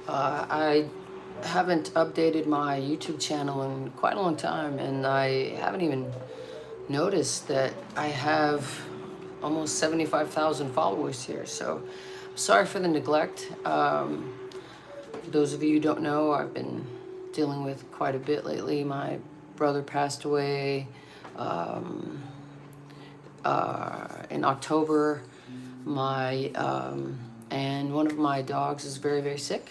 I haven't updated my YouTube channel in quite a long time, and I haven't even noticed that I have almost 75,000 followers here. So sorry for the neglect. Those of you who don't know, I've been dealing with quite a bit lately. My brother passed away in October. My and one of my dogs is very, very sick.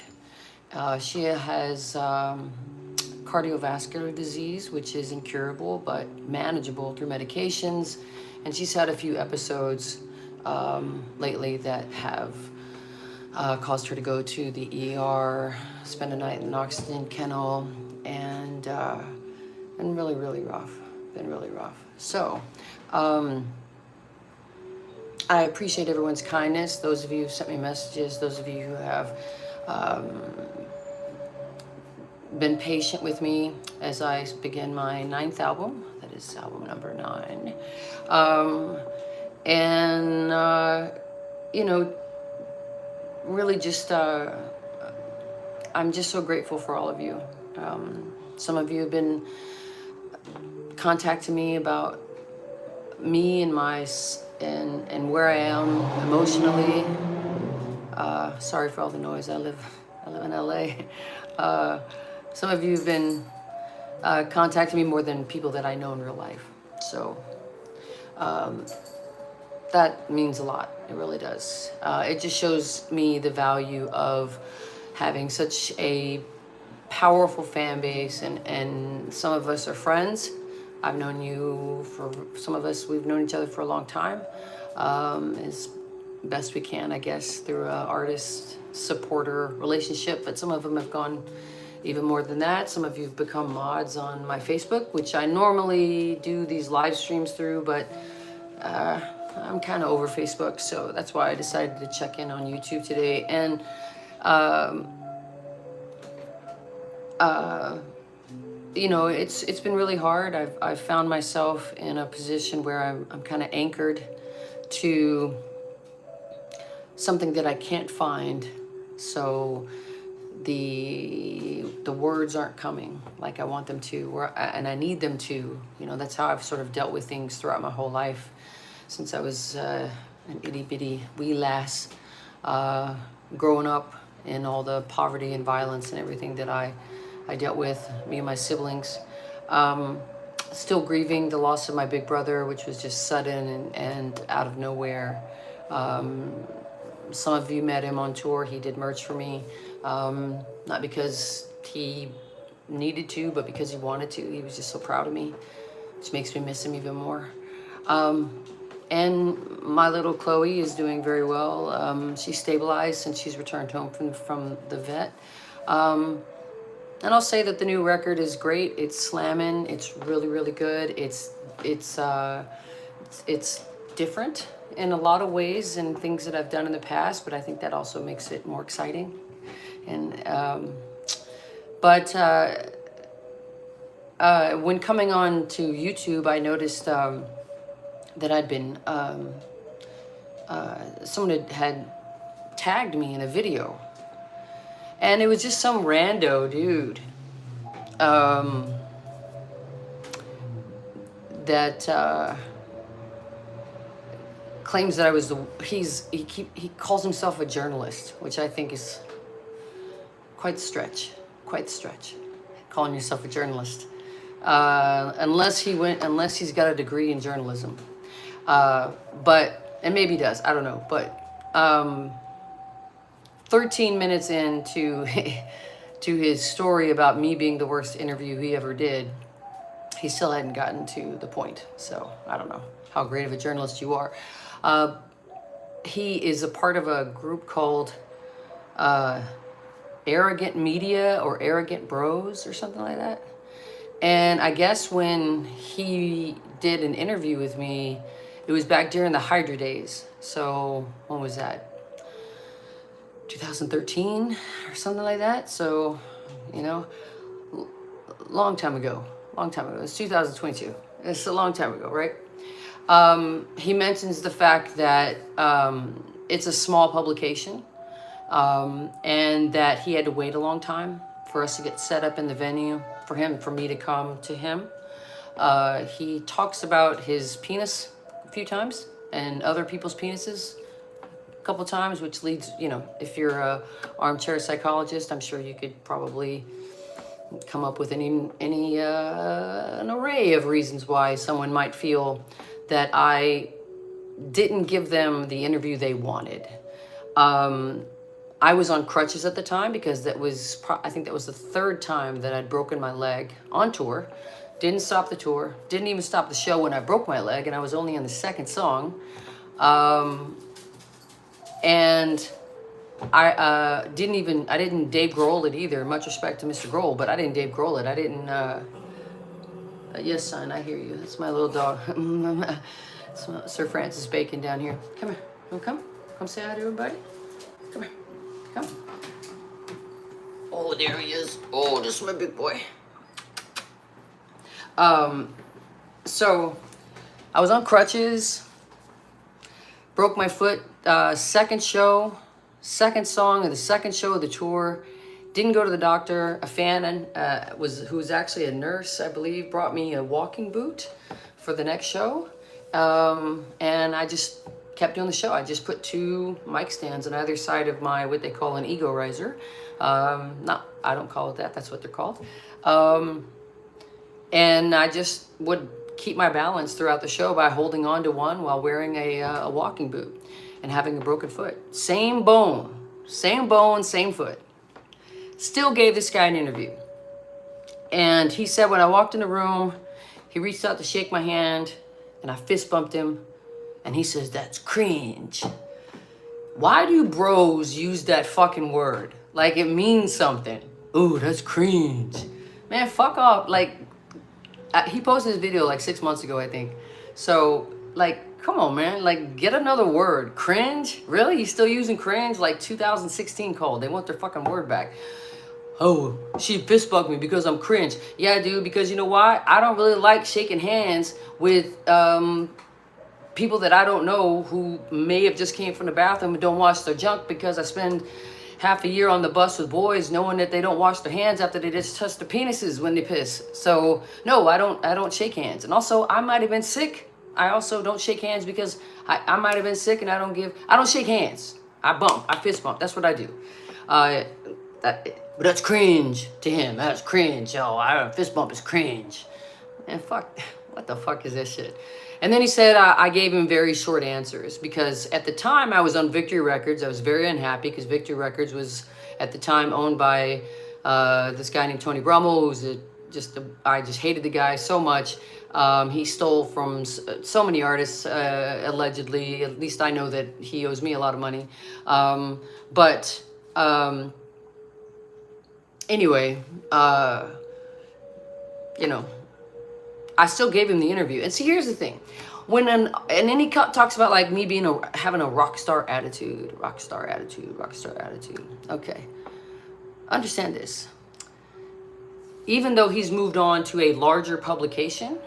She has cardiovascular disease, which is incurable but manageable through medications. And she's had a few episodes lately that have caused her to go to the ER, spend a night in an oxygen kennel, and been really, really rough. Been really rough. So, I appreciate everyone's kindness. Those of you who sent me messages, those of you who have been patient with me as I begin my 9th album. That is album number 9. And, you know, really just, I'm just so grateful for all of you. Some of you have been contacting me about me and my and where I am emotionally. Sorry for all the noise. I live in LA. Some of you have been contacting me more than people that I know in real life. So that means a lot. It really does. It just shows me the value of having such a powerful fan base, and some of us are friends. I've known you for, some of us, we've known each other for a long time, as best we can, I guess, through an artist-supporter relationship, but some of them have gone even more than that. Some of you have become mods on my Facebook, which I normally do these live streams through, but I'm kind of over Facebook, so that's why I decided to check in on YouTube today. And you know, it's been really hard. I've found myself in a position where I'm kind of anchored to something that I can't find. So the words aren't coming like I want them to, and I need them to. You know, that's how I've sort of dealt with things throughout my whole life since I was an itty bitty wee lass, growing up in all the poverty and violence and everything that I dealt with, me and my siblings. Still grieving the loss of my big brother, which was just sudden and out of nowhere. Some of you met him on tour. He did merch for me, not because he needed to, but because he wanted to. He was just so proud of me, which makes me miss him even more. And my little Chloe is doing very well. She's stabilized since she's returned home from the vet. And I'll say that the new record is great. It's slamming. It's really, really good. It's different in a lot of ways and things that I've done in the past, but I think that also makes it more exciting. And when coming on to YouTube, I noticed that I'd been someone had tagged me in a video. And it was just some rando dude that claims that I was he calls himself a journalist, which I think is quite the stretch, calling yourself a journalist, unless he's got a degree in journalism, and maybe he does, I don't know, but 13 minutes into to his story about me being the worst interview he ever did, he still hadn't gotten to the point. So I don't know how great of a journalist you are. He is a part of a group called Arrogant Media or Arrogant Bros or something like that. And I guess when he did an interview with me, it was back during the Hydra days. So when was that? 2013 or something like that. So, you know, long time ago. It's 2022. It's a long time ago, right? He mentions the fact that it's a small publication. and that he had to wait a long time for us to get set up in the venue for me to come to him. He talks about his penis a few times and other people's penises a couple times, which leads, if you're a armchair psychologist, I'm sure you could probably come up with an array of reasons why someone might feel that I didn't give them the interview they wanted. I was on crutches at the time because I think that was the third time that I'd broken my leg on tour. Didn't stop the tour, didn't even stop the show when I broke my leg, and I was only on the second song. And I didn't Dave Grohl it either. Much respect to Mr. Grohl, but I didn't Dave Grohl it. I didn't, yes, son, I hear you. That's my little dog. Sir Francis Bacon down here. Come here. You wanna come? Come say hi to everybody? Come here. Come. Oh, there he is. Oh, this is my big boy. So I was on crutches, broke my foot, second song of the second show of the tour. Didn't go to the doctor. A fan who was actually a nurse, I believe, brought me a walking boot for the next show. And I just kept doing the show. I just put 2 mic stands on either side of what they call an ego riser. I don't call it that. That's what they're called. And I just would keep my balance throughout the show by holding on to one while wearing a walking boot and having a broken foot. Same bone, same foot. Still gave this guy an interview. And he said when I walked in the room, he reached out to shake my hand and I fist bumped him. And he says, "That's cringe." Why do bros use that fucking word? Like it means something. Ooh, that's cringe. Man, fuck off. Like, he posted his video like 6 months ago, I think. So, like, come on, man. Like, get another word. Cringe? Really? He's still using cringe? Like 2016 code. They want their fucking word back. Oh, she fist bumped me because I'm cringe. Yeah, dude, because you know why? I don't really like shaking hands with people that I don't know who may have just came from the bathroom and don't wash their junk, because I spend half a year on the bus with boys knowing that they don't wash their hands after they just touch their penises when they piss. So no, I don't shake hands. And also, I might have been sick. I also don't shake hands because I might have been sick, and I don't shake hands. I fist bump. That's what I do. But that's cringe to him. That's cringe. Oh, fist bump is cringe. And fuck, what the fuck is this shit? And then he said I gave him very short answers because at the time I was on Victory Records. I was very unhappy because Victory Records was at the time owned by this guy named Tony Brummel, who's I just hated the guy so much. He stole from so many artists, allegedly. At least I know that he owes me a lot of money. Anyway, I still gave him the interview. And see, here's the thing. And then he talks about like me having a rock star attitude. Okay. Understand this. Even though he's moved on to a larger publication,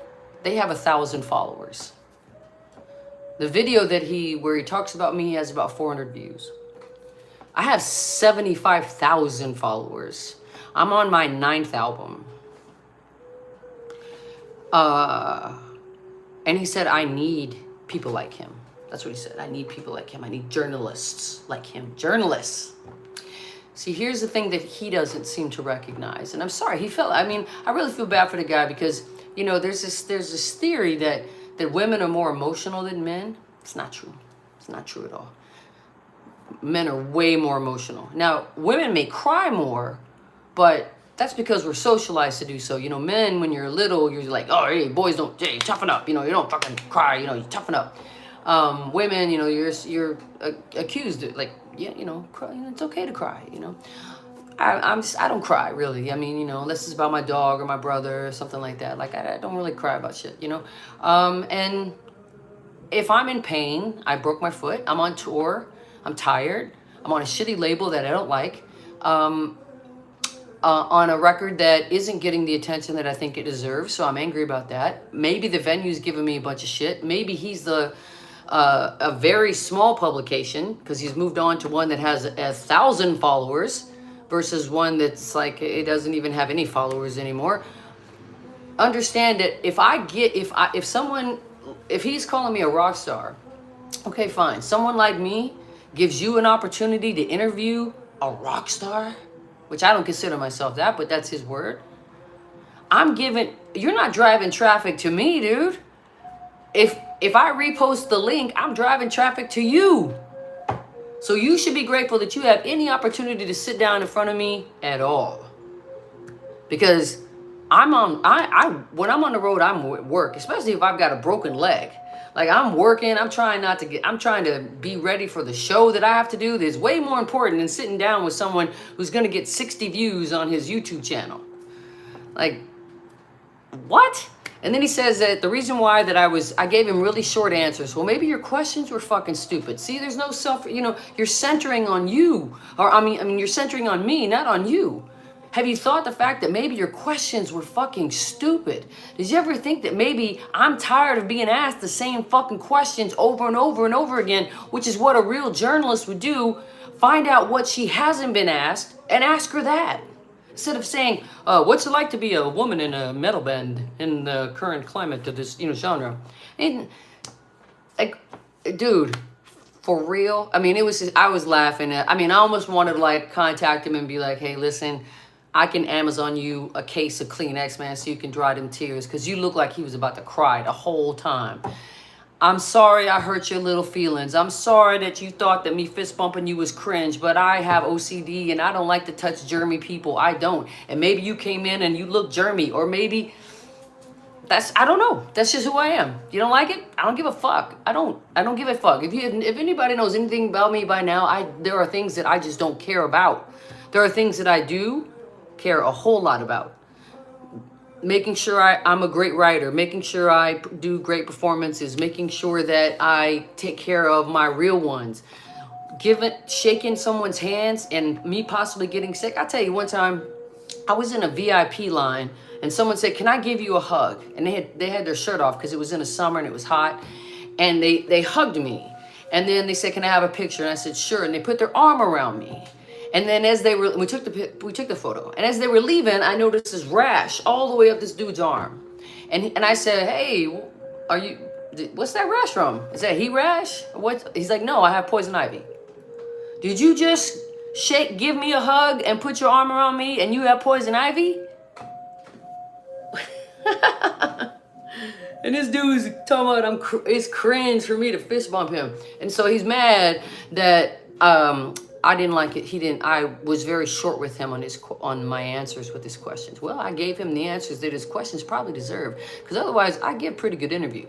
they have 1,000 followers. The video where he talks about me has about 400 views. I have 75,000 followers. I'm on my 9th album. And he said, I need people like him. That's what he said. I need people like him. I need journalists like him. Journalists. See, here's the thing that he doesn't seem to recognize. And I'm sorry, I really feel bad for the guy because, there's this theory that women are more emotional than men. It's not true. It's not true at all. Men are way more emotional. Now, women may cry more, but that's because we're socialized to do so. Men, when you're little, you're like, oh, hey, boys toughen up. You don't fucking cry. You toughen up. Women, you're accused of, like, cry, it's okay to cry. I don't cry really. Unless it's about my dog or my brother or something like that. Like, I don't really cry about shit. And if I'm in pain, I broke my foot. I'm on tour. I'm tired. I'm on a shitty label that I don't like. On a record that isn't getting the attention that I think it deserves, so I'm angry about that. Maybe the venue's giving me a bunch of shit. Maybe he's the a very small publication, because he's moved on to one that has 1,000 followers versus one that's like, it doesn't even have any followers anymore. Understand that if he's calling me a rock star, okay, fine. Someone like me gives you an opportunity to interview a rock star, which I don't consider myself that, but that's his word. You're not driving traffic to me, dude. If I repost the link, I'm driving traffic to you. So you should be grateful that you have any opportunity to sit down in front of me at all. Because when I'm on the road, I'm at work, especially if I've got a broken leg. Like, I'm working, I'm trying to be ready for the show that I have to do. That's way more important than sitting down with someone who's gonna get 60 views on his YouTube channel. Like, what? And then he says that the reason why that I gave him really short answers. Well, maybe your questions were fucking stupid. See, there's no you're centering on you. Or I mean, you're centering on me, not on you. Have you thought the fact that maybe your questions were fucking stupid? Did you ever think that maybe I'm tired of being asked the same fucking questions over and over and over again, which is what a real journalist would do? Find out what she hasn't been asked and ask her that. Instead of saying, what's it like to be a woman in a metal band in the current climate of this, genre? And, like, dude, for real? I mean, I was laughing I almost wanted to, like, contact him and be like, hey, listen, I can Amazon you a case of Kleenex, man, so you can dry them tears, because you look like he was about to cry the whole time. I'm sorry I hurt your little feelings. I'm sorry that you thought that me fist bumping you was cringe, but I have OCD and I don't like to touch germy people. I don't. And maybe you came in and you look germy, or maybe I don't know. That's just who I am. You don't like it? I don't give a fuck. I don't give a fuck. If anybody knows anything about me by now, there are things that I just don't care about. There are things that I do care a whole lot about. Making sure I'm a great writer, making sure I do great performances, making sure that I take care of my real ones, shaking someone's hands and me possibly getting sick. I tell you, one time I was in a VIP line and someone said, can I give you a hug? And they had their shirt off because it was in the summer and it was hot. And they hugged me. And then they said, can I have a picture? And I said, sure. And they put their arm around me. And then we took the photo. And as they were leaving, I noticed this rash all the way up this dude's arm. And I said, hey, what's that rash from? Is that heat rash? What? He's like, no, I have poison ivy. Did you just give me a hug and put your arm around me and you have poison ivy? And this dude's talking about it's cringe for me to fist bump him. And so he's mad that I didn't like it. I was very short with him on my answers with his questions. Well, I gave him the answers that his questions probably deserve, because otherwise I give a pretty good interview.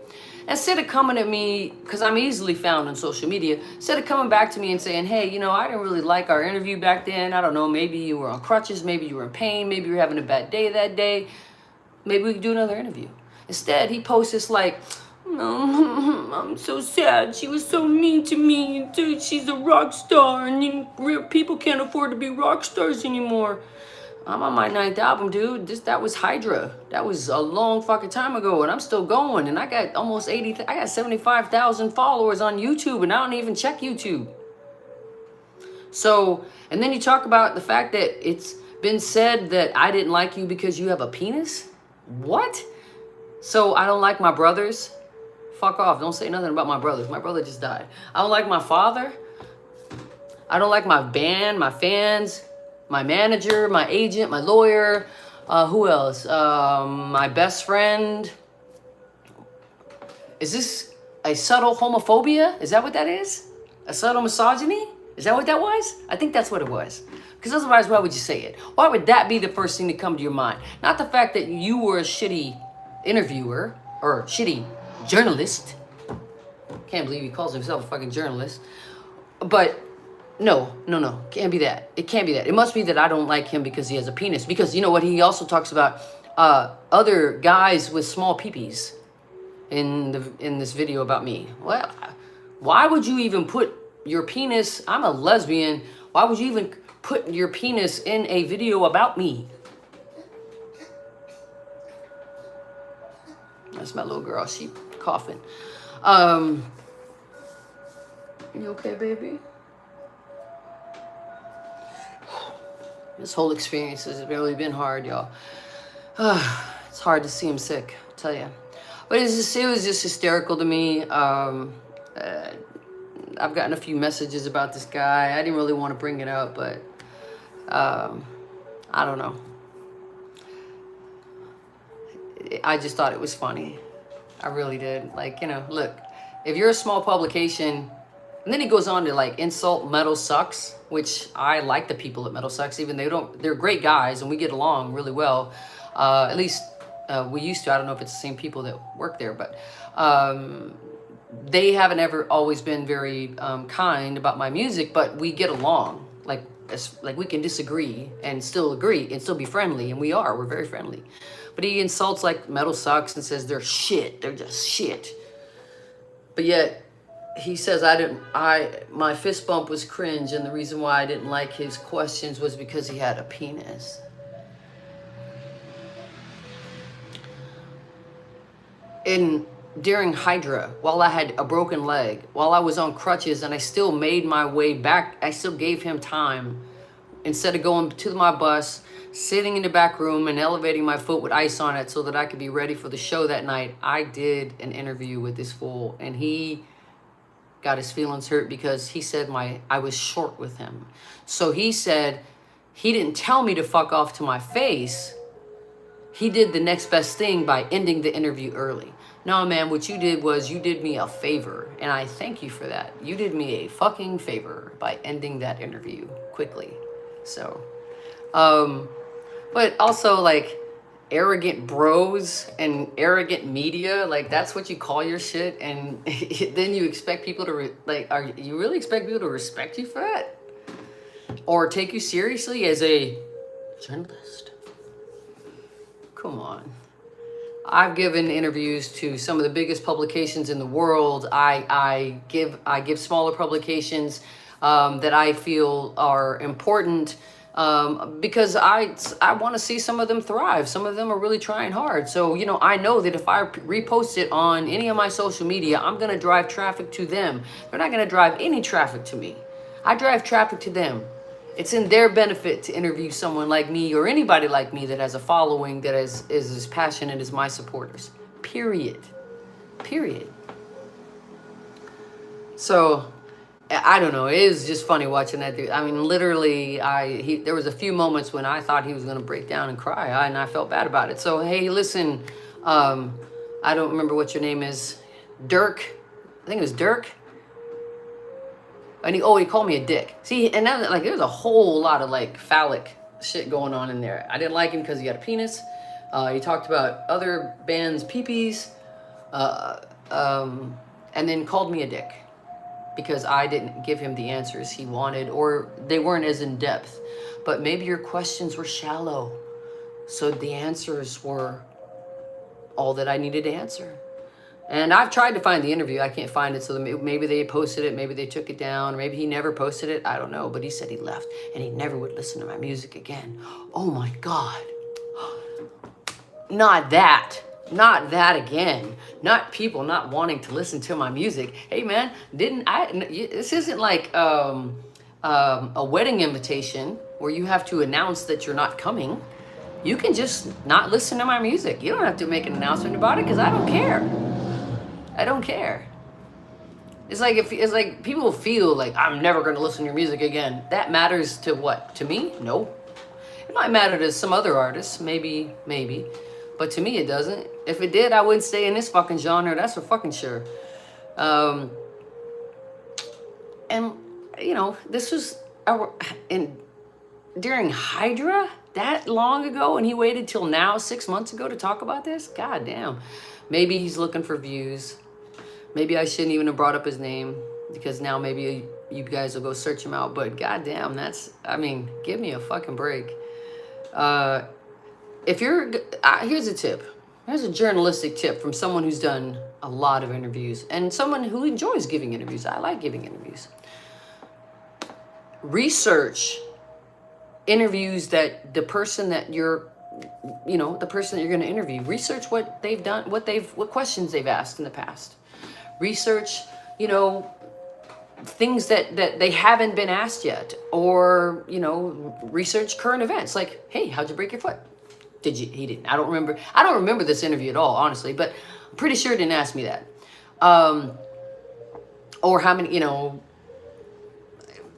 Instead of coming at me, because I'm easily found on social media, instead of coming back to me and saying, hey, I didn't really like our interview back then. I don't know, maybe you were on crutches, maybe you were in pain, maybe you were having a bad day that day. Maybe we could do another interview. Instead, he posts this like, no, I'm so sad. She was so mean to me. Dude, she's a rock star, and real people can't afford to be rock stars anymore. I'm on my 9th album, dude. That was Hydra. That was a long fucking time ago, and I'm still going. And I got almost I got 75,000 followers on YouTube, and I don't even check YouTube. So, and then you talk about the fact that it's been said that I didn't like you because you have a penis? What? So I don't like my brothers? Fuck off. Don't say nothing about my brothers. My brother just died. I don't like my father. I don't like my band, my fans, my manager, my agent, my lawyer. Who else? My best friend. Is this a subtle homophobia? Is that what that is? A subtle misogyny? Is that what that was? I think that's what it was. Because otherwise, why would you say it? Why would that be the first thing to come to your mind? Not the fact that you were a shitty interviewer or shitty journalist. Can't believe he calls himself a fucking journalist. But no. Can't be that. It can't be that. It must be that I don't like him because he has a penis. Because you know what? He also talks about other guys with small peepees in this video about me. Well, why would you even put your penis? I'm a lesbian. Why would you even put your penis in a video about me? That's my little girl. She coughing. You okay, baby? This whole experience has really been hard, y'all. It's hard to see him sick, I'll tell you. But it was just hysterical to me. I've gotten a few messages about this guy. I didn't really want to bring it up, but I don't know. I just thought it was funny. I really did. Like, you know, look, if you're a small publication, and then he goes on to like insult Metal Sucks, which I like the people at Metal Sucks, even they're great guys and we get along really well. At least we used to. I don't know if it's the same people that work there, but they haven't ever always been very kind about my music, but we get along. Like we can disagree and still agree and still be friendly, and we're very friendly. But he insults like Metal Sucks and says they're shit, they're just shit. But yet he says my fist bump was cringe, and the reason why I didn't like his questions was because he had a penis. During Hydra, while I had a broken leg, while I was on crutches, and I still made my way back, I still gave him time. Instead of going to my bus, sitting in the back room and elevating my foot with ice on it so that I could be ready for the show that night, I did an interview with this fool, and he got his feelings hurt because he said I was short with him. So he said he didn't tell me to fuck off to my face. He did the next best thing by ending the interview early. No, man, what you did was you did me a favor, and I thank you for that. You did me a fucking favor by ending that interview quickly. So, but also like arrogant bros and arrogant media, like that's what you call your shit, and then you expect people to you really expect people to respect you for that? Or take you seriously as a journalist? Come on. I've given interviews to some of the biggest publications in the world. I give smaller publications that I feel are important because I want to see some of them thrive. Some of them are really trying hard. So, you know, I know that if I repost it on any of my social media, I'm going to drive traffic to them. They're not going to drive any traffic to me. I drive traffic to them. It's in their benefit to interview someone like me or anybody like me that has a following that is as passionate as my supporters. Period. So, I don't know. It was just funny watching that dude. I mean, literally, there was a few moments when I thought he was going to break down and cry, and I felt bad about it. So, hey, listen, I don't remember what your name is. Dirk. I think it was Dirk. And he called me a dick. See, and now like there's a whole lot of like phallic shit going on in there. I didn't like him because he had a penis. He talked about other bands' peepees, and then called me a dick because I didn't give him the answers he wanted, or they weren't as in depth. But maybe your questions were shallow, so the answers were all that I needed to answer. And I've tried to find the interview. I can't find it. So maybe they posted it. Maybe they took it down. Or maybe he never posted it. I don't know. But he said he left and he never would listen to my music again. Oh my God. Not that. Not that again. Not people not wanting to listen to my music. Hey man, this isn't like a wedding invitation where you have to announce that you're not coming. You can just not listen to my music. You don't have to make an announcement about it because I don't care. I don't care. It's like people feel like I'm never going to listen to your music again. That matters to what? To me? No. It might matter to some other artists, maybe. But to me, it doesn't. If it did, I wouldn't stay in this fucking genre. That's for fucking sure. And you know, this was during Hydra that long ago, and he waited till now, 6 months ago, to talk about this. God damn. Maybe he's looking for views. Maybe I shouldn't even have brought up his name because now maybe you guys will go search him out. But goddamn, give me a fucking break. Here's a tip. Here's a journalistic tip from someone who's done a lot of interviews and someone who enjoys giving interviews. I like giving interviews. Research interviews that the person that you're going to interview. Research what they've done, what questions they've asked in the past. Research, things that they haven't been asked yet, or, you know, research current events. Like, hey, how'd you break your foot? Did you? He didn't. I don't remember this interview at all, honestly, but I'm pretty sure he didn't ask me that. Or how many, you know,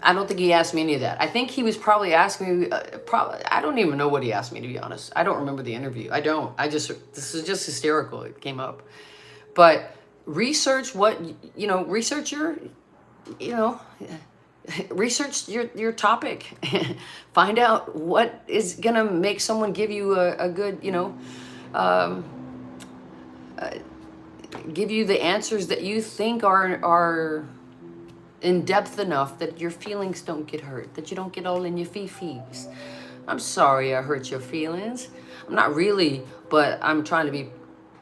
I don't think he asked me any of that. I think he was probably asking me, I don't even know what he asked me, to be honest. I don't remember the interview. This is just hysterical. It came up. But research what, you know, research your, you know, research your topic. Find out what is going to make someone give you a good, you know, give you the answers that you think are in depth enough that your feelings don't get hurt, that you don't get all in your fee-fees. I'm sorry I hurt your feelings. I'm not really, but I'm trying to be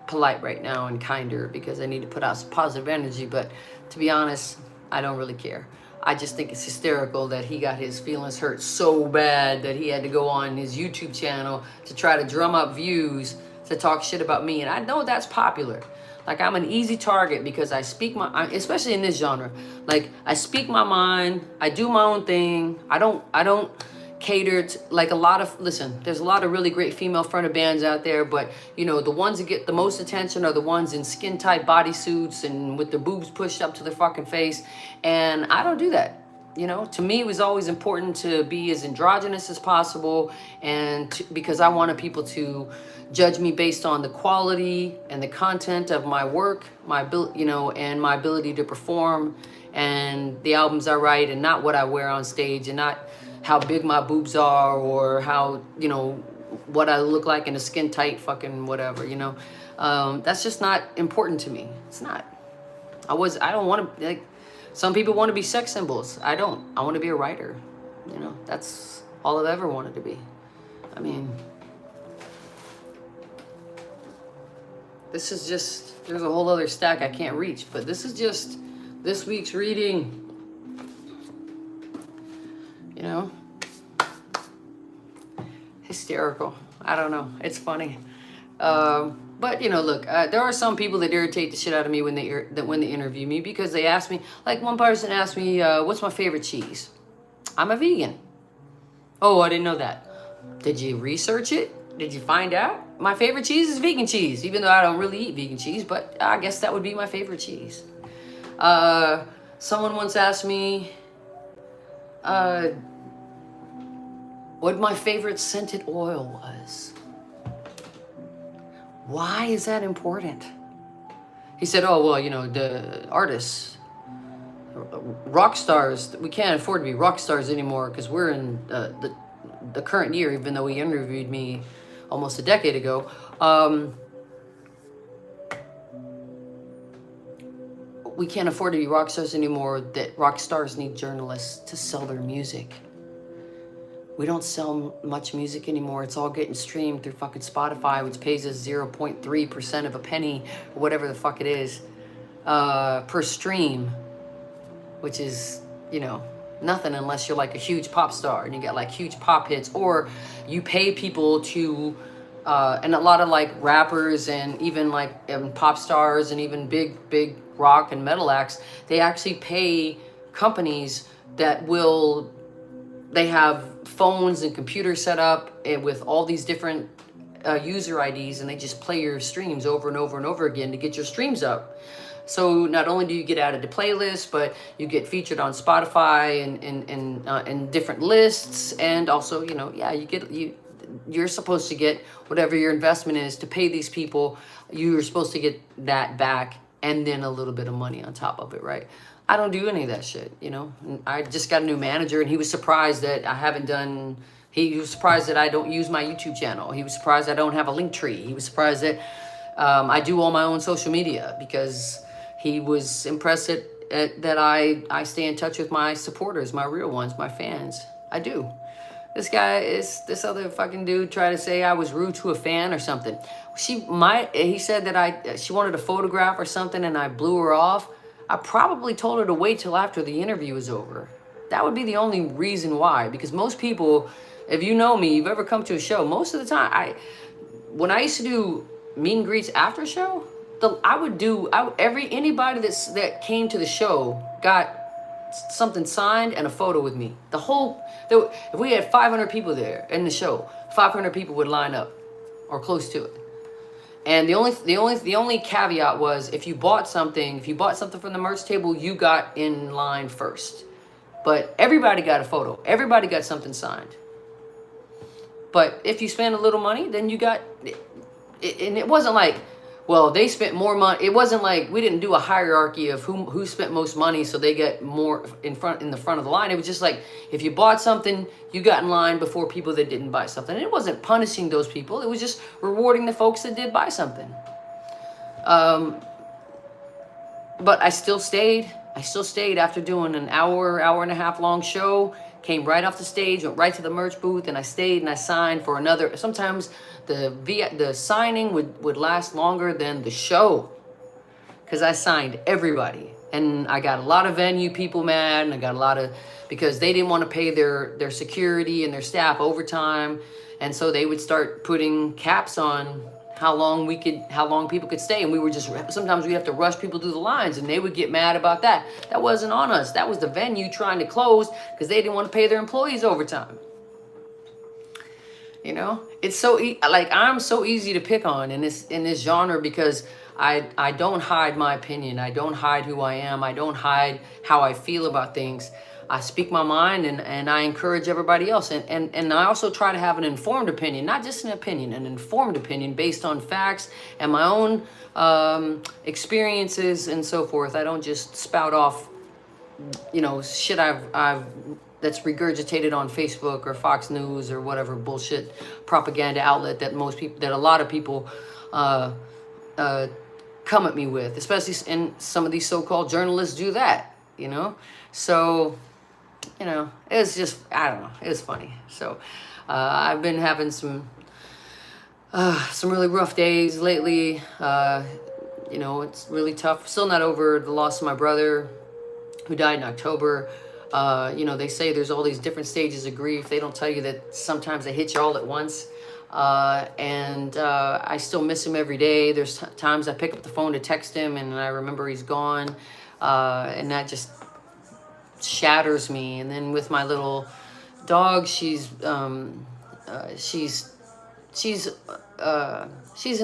polite right now and kinder because I need to put out some positive energy. But to be honest, I don't really care. I just think it's hysterical that he got his feelings hurt so bad that he had to go on his YouTube channel to try to drum up views to talk shit about me. And I know that's popular. Like, I'm an easy target because I speak especially in this genre, like, I speak my mind, I do my own thing. I don't cater to, like, listen, there's a lot of really great female fronted bands out there, but, you know, the ones that get the most attention are the ones in skin tight bodysuits and with their boobs pushed up to their fucking face. And I don't do that. You know, to me, it was always important to be as androgynous as possible, and because I wanted people to judge me based on the quality and the content of my work, my ability, you know, and my ability to perform, and the albums I write, and not what I wear on stage, and not how big my boobs are, or how, you know, what I look like in a skin tight fucking whatever. You know, that's just not important to me. It's not. I don't want to, like. Some people want to be sex symbols. I don't. I want to be a writer. You know, that's all I've ever wanted to be. I mean, this is just, there's a whole other stack I can't reach, but this is just this week's reading. You know? Hysterical. I don't know. It's funny. But, you know, look, there are some people that irritate the shit out of me when they interview me, because they ask me, like, one person asked me, what's my favorite cheese? I'm a vegan. Oh, I didn't know that. Did you research it? Did you find out? My favorite cheese is vegan cheese, even though I don't really eat vegan cheese, but I guess that would be my favorite cheese. Someone once asked me what my favorite scented oil was. Why is that important? He said, oh, well, you know, the artists, rock stars, we can't afford to be rock stars anymore because we're in the current year, even though he interviewed me almost a decade ago. We can't afford to be rock stars anymore, that rock stars need journalists to sell their music. We don't sell much music anymore. It's all getting streamed through fucking Spotify, which pays us 0.3% of a penny, or whatever the fuck it is, per stream, which is, you know, nothing unless you're like a huge pop star and you get like huge pop hits, or you pay people to, and a lot of like rappers and even like pop stars and even big rock and metal acts, they actually pay companies that will, they have phones and computers set up with all these different user IDs, and they just play your streams over and over and over again to get your streams up. So not only do you get added to playlists, but you get featured on Spotify and different lists, and also, you know, yeah, you're supposed to get whatever your investment is to pay these people. You're supposed to get that back and then a little bit of money on top of it, right? I don't do any of that shit, you know. I just got a new manager, and he was surprised that he was surprised that I don't use my YouTube channel. He was surprised I don't have a link tree. He was surprised that I do all my own social media, because he was impressed that I stay in touch with my supporters, my real ones, my fans. I do. This other fucking dude tried to say I was rude to a fan or something. He said that she wanted a photograph or something, and I blew her off. I probably told her to wait till after the interview was over. That would be the only reason why, because most people, if you know me, you've ever come to a show, most of the time, when I used to do meet and greets after show, anybody that came to the show got something signed and a photo with me. If we had 500 people there in the show, 500 people would line up or close to it. And the only caveat was if you bought something from the merch table, you got in line first. But everybody got a photo. Everybody got something signed. But if you spend a little money, then you got it, and it wasn't like, well, they spent more money. It wasn't like we didn't do a hierarchy of who spent most money, so they get more in the front of the line. It was just like if you bought something, you got in line before people that didn't buy something. And it wasn't punishing those people. It was just rewarding the folks that did buy something. But I still stayed. After doing an hour and a half long show. Came right off the stage, went right to the merch booth, and I stayed and I signed for another. Sometimes the signing would last longer than the show, because I signed everybody, and I got a lot of venue people mad, and I got a lot of, because they didn't want to pay their security and their staff overtime, and so they would start putting caps on how long people could stay, and we were just, sometimes we have to rush people through the lines, and they would get mad about that. That wasn't on us. That was the venue trying to close because they didn't want to pay their employees overtime. You know, it's so I'm so easy to pick on in this genre, because I don't hide my opinion. I don't hide who I am. I don't hide how I feel about things. I speak my mind, and I encourage everybody else. And I also try to have an informed opinion, not just an opinion, an informed opinion based on facts and my own experiences and so forth. I don't just spout off, shit I've that's regurgitated on Facebook or Fox News or whatever bullshit propaganda outlet that a lot of people come at me with, especially, and some of these so-called journalists do that, So, it was just, I don't know, it was funny. So, I've been having some really rough days lately. It's really tough. Still not over the loss of my brother, who died in October. They say there's all these different stages of grief. They don't tell you that sometimes they hit you all at once. I still miss him every day. There's times I pick up the phone to text him, and I remember he's gone. And that just shatters me. And then with my little dog, she's an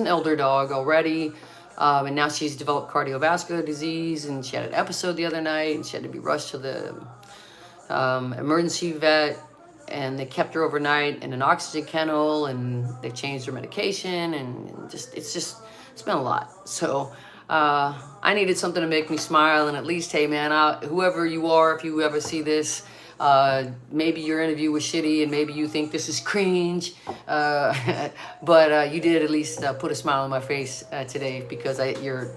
elder dog already, and now she's developed cardiovascular disease, and she had an episode the other night, and she had to be rushed to the emergency vet, and they kept her overnight in an oxygen kennel, and they changed her medication, and it's been a lot. So I needed something to make me smile, and at least, hey man, whoever you are, if you ever see this, maybe your interview was shitty and maybe you think this is cringe, but you did at least put a smile on my face today, because your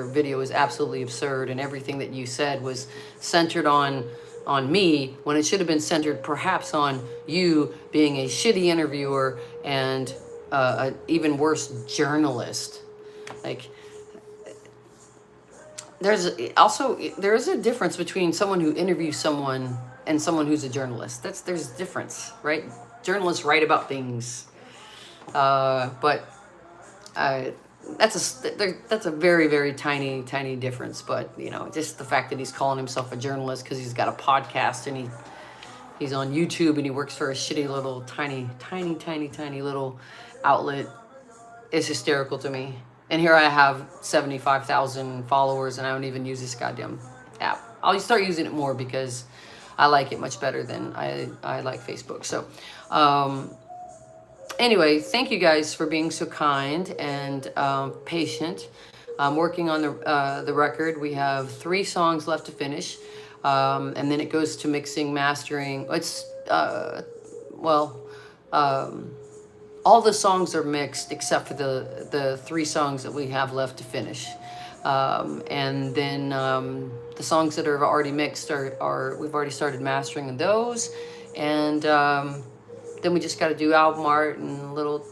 video is absolutely absurd, and everything that you said was centered on me, when it should have been centered perhaps on you being a shitty interviewer and an even worse journalist. Like, there is a difference between someone who interviews someone and someone who's a journalist. There's a difference, right? Journalists write about things, but that's a very, very tiny difference. But just the fact that he's calling himself a journalist because he's got a podcast and he's on YouTube and he works for a shitty little tiny little outlet is hysterical to me. And here I have 75,000 followers, and I don't even use this goddamn app. I'll start using it more because I like it much better than I like Facebook. So, anyway, thank you guys for being so kind and patient. I'm working on the record. We have 3 songs left to finish, and then it goes to mixing, mastering. It's all the songs are mixed except for the 3 songs that we have left to finish. And then the songs that are already mixed are we've already started mastering those. And then we just got to do album art and little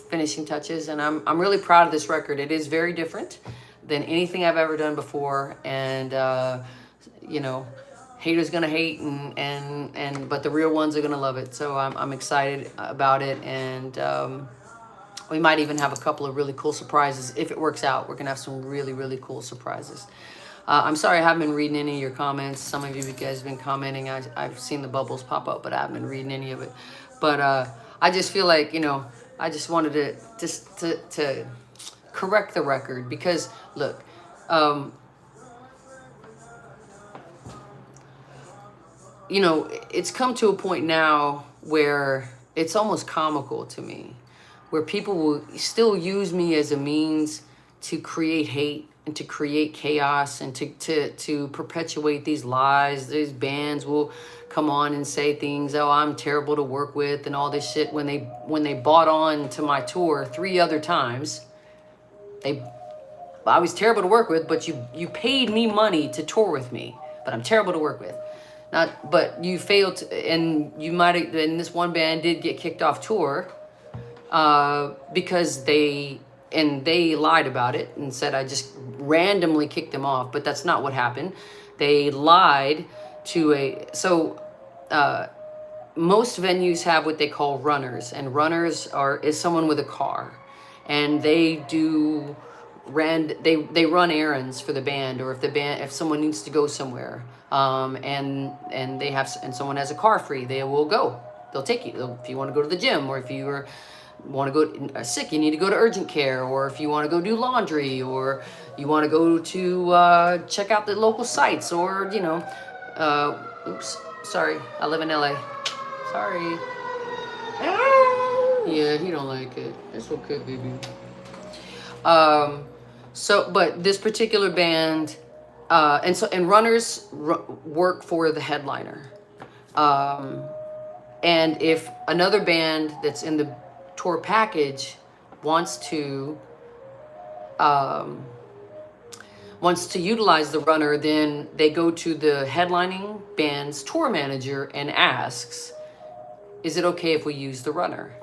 finishing touches. And I'm really proud of this record. It is very different than anything I've ever done before. And, haters gonna hate, but the real ones are gonna love it. So I'm excited about it, and we might even have a couple of really cool surprises if it works out. We're gonna have some really, really cool surprises. I'm sorry I haven't been reading any of your comments. Some of you guys have been commenting. I've seen the bubbles pop up, but I haven't been reading any of it. But I just feel like, I just wanted to to correct the record because, look, um, it's come to a point now where it's almost comical to me, where people will still use me as a means to create hate and to create chaos and to perpetuate these lies. These bands will come on and say things, oh, I'm terrible to work with and all this shit. When they bought on to my tour 3 other times, I was terrible to work with, but you paid me money to tour with me, but I'm terrible to work with. But you failed to, and you might have, and this one band did get kicked off tour because they lied about it and said I just randomly kicked them off, but that's not what happened. They lied to most venues have what they call runners, and runners is someone with a car, and they run errands for the band, or if someone needs to go somewhere, and someone has a car free, they'll take you. If you want to go to the gym, or if you want to go sick, you need to go to urgent care, or if you want to go do laundry, or you want to go to check out the local sites, or oops, sorry, I live in LA, sorry. Yeah, he don't like it. It's okay, baby. But this particular band, and runners work for the headliner. And if another band that's in the tour package wants to utilize the runner, then they go to the headlining band's tour manager and asks, is it okay if we use the runner?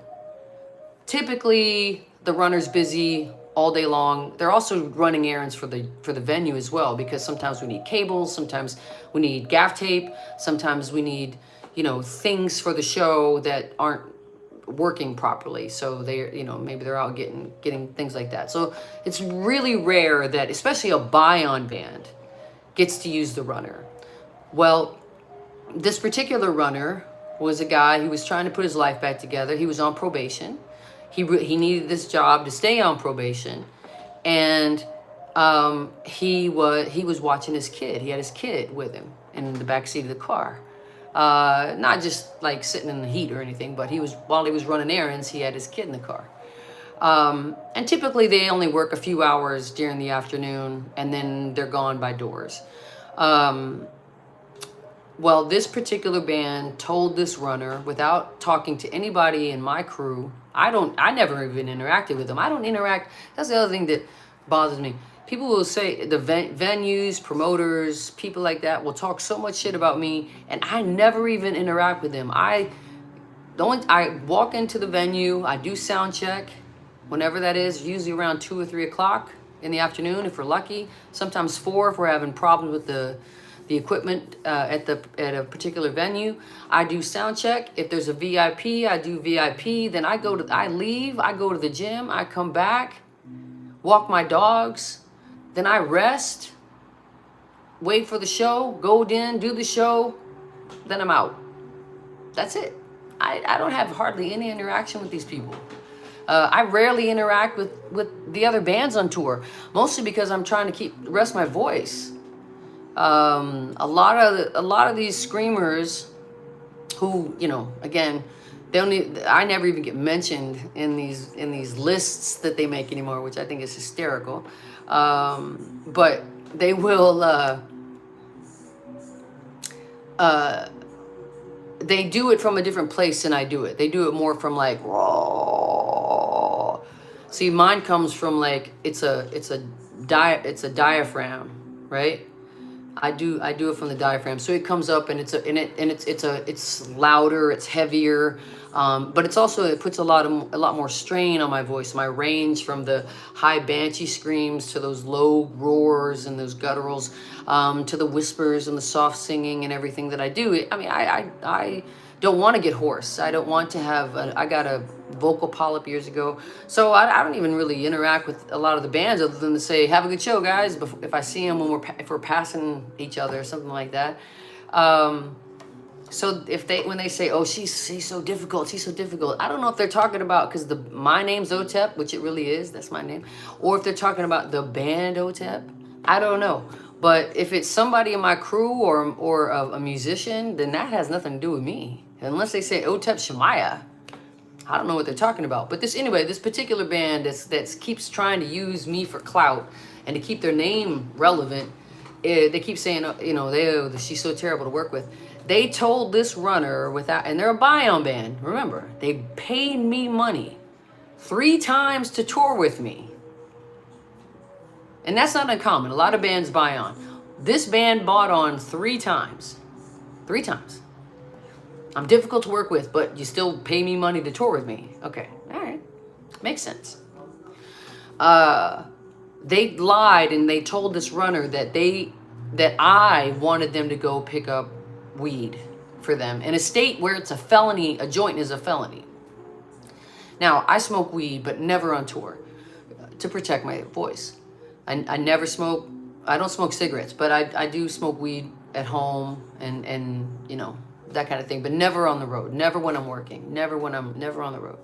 Typically, the runner's busy all day long. They're also running errands for the venue as well, because sometimes we need cables, sometimes we need gaff tape, sometimes we need things for the show that aren't working properly. So they maybe they're out getting things like that. So it's really rare that, especially a buy-on band, gets to use the runner. Well, this particular runner was a guy who was trying to put his life back together. He was on probation. He needed this job to stay on probation, and he was watching his kid. He had his kid with him in the backseat of the car, not just like sitting in the heat or anything, but while he was running errands, he had his kid in the car. And typically they only work a few hours during the afternoon, and then they're gone by doors. Well, this particular band told this runner, without talking to anybody in my crew, I never even interacted with them. I don't interact. That's the other thing that bothers me. People will say, the venues, promoters, people like that will talk so much shit about me, and I never even interact with them. I walk into the venue, I do sound check, whenever that is, usually around 2 or 3 o'clock in the afternoon if we're lucky. Sometimes 4 if we're having problems with the equipment at a particular venue. I do sound check. If there's a VIP, I do VIP. Then I leave, I go to the gym, I come back, walk my dogs, then I rest, wait for the show, go in, do the show, then I'm out. That's it. I don't have hardly any interaction with these people. I rarely interact with the other bands on tour, mostly because I'm trying to rest my voice. A lot of these screamers who, again, I never even get mentioned in these lists that they make anymore, which I think is hysterical. But they will, they do it from a different place than I do it. They do it more from like, raw. See, mine comes from like, it's a diaphragm, right? I do it from the diaphragm, so it comes up and it's louder, it's heavier, but it puts a lot more strain on my voice. My range from the high banshee screams to those low roars and those gutturals, to the whispers and the soft singing and everything that I do. I don't want to get hoarse. I don't want to have. I got vocal polyp years ago. So I don't even really interact with a lot of the bands other than to say, have a good show, guys. If I see them if we're passing each other or something like that. So when they say, oh, she's so difficult, she's so difficult, I don't know if they're talking about, because my name's Otep, which it really is, that's my name, or if they're talking about the band Otep. I don't know. But if it's somebody in my crew or a musician, then that has nothing to do with me. Unless they say Otep Shemaiah. I don't know what they're talking about. But this particular band that keeps trying to use me for clout and to keep their name relevant, they keep saying, she's so terrible to work with. They told this runner and they're a buy-on band. Remember, they paid me money 3 times to tour with me. And that's not uncommon. A lot of bands buy on. This band bought on 3 times. 3 times. I'm difficult to work with, but you still pay me money to tour with me. Okay, all right. Makes sense. They lied and they told this runner that I wanted them to go pick up weed for them in a state where it's a felony. A joint is a felony. Now, I smoke weed, but never on tour, to protect my voice. I never smoke. I don't smoke cigarettes, but I do smoke weed at home and that kind of thing, but never on the road. Never when I'm working. Never on the road.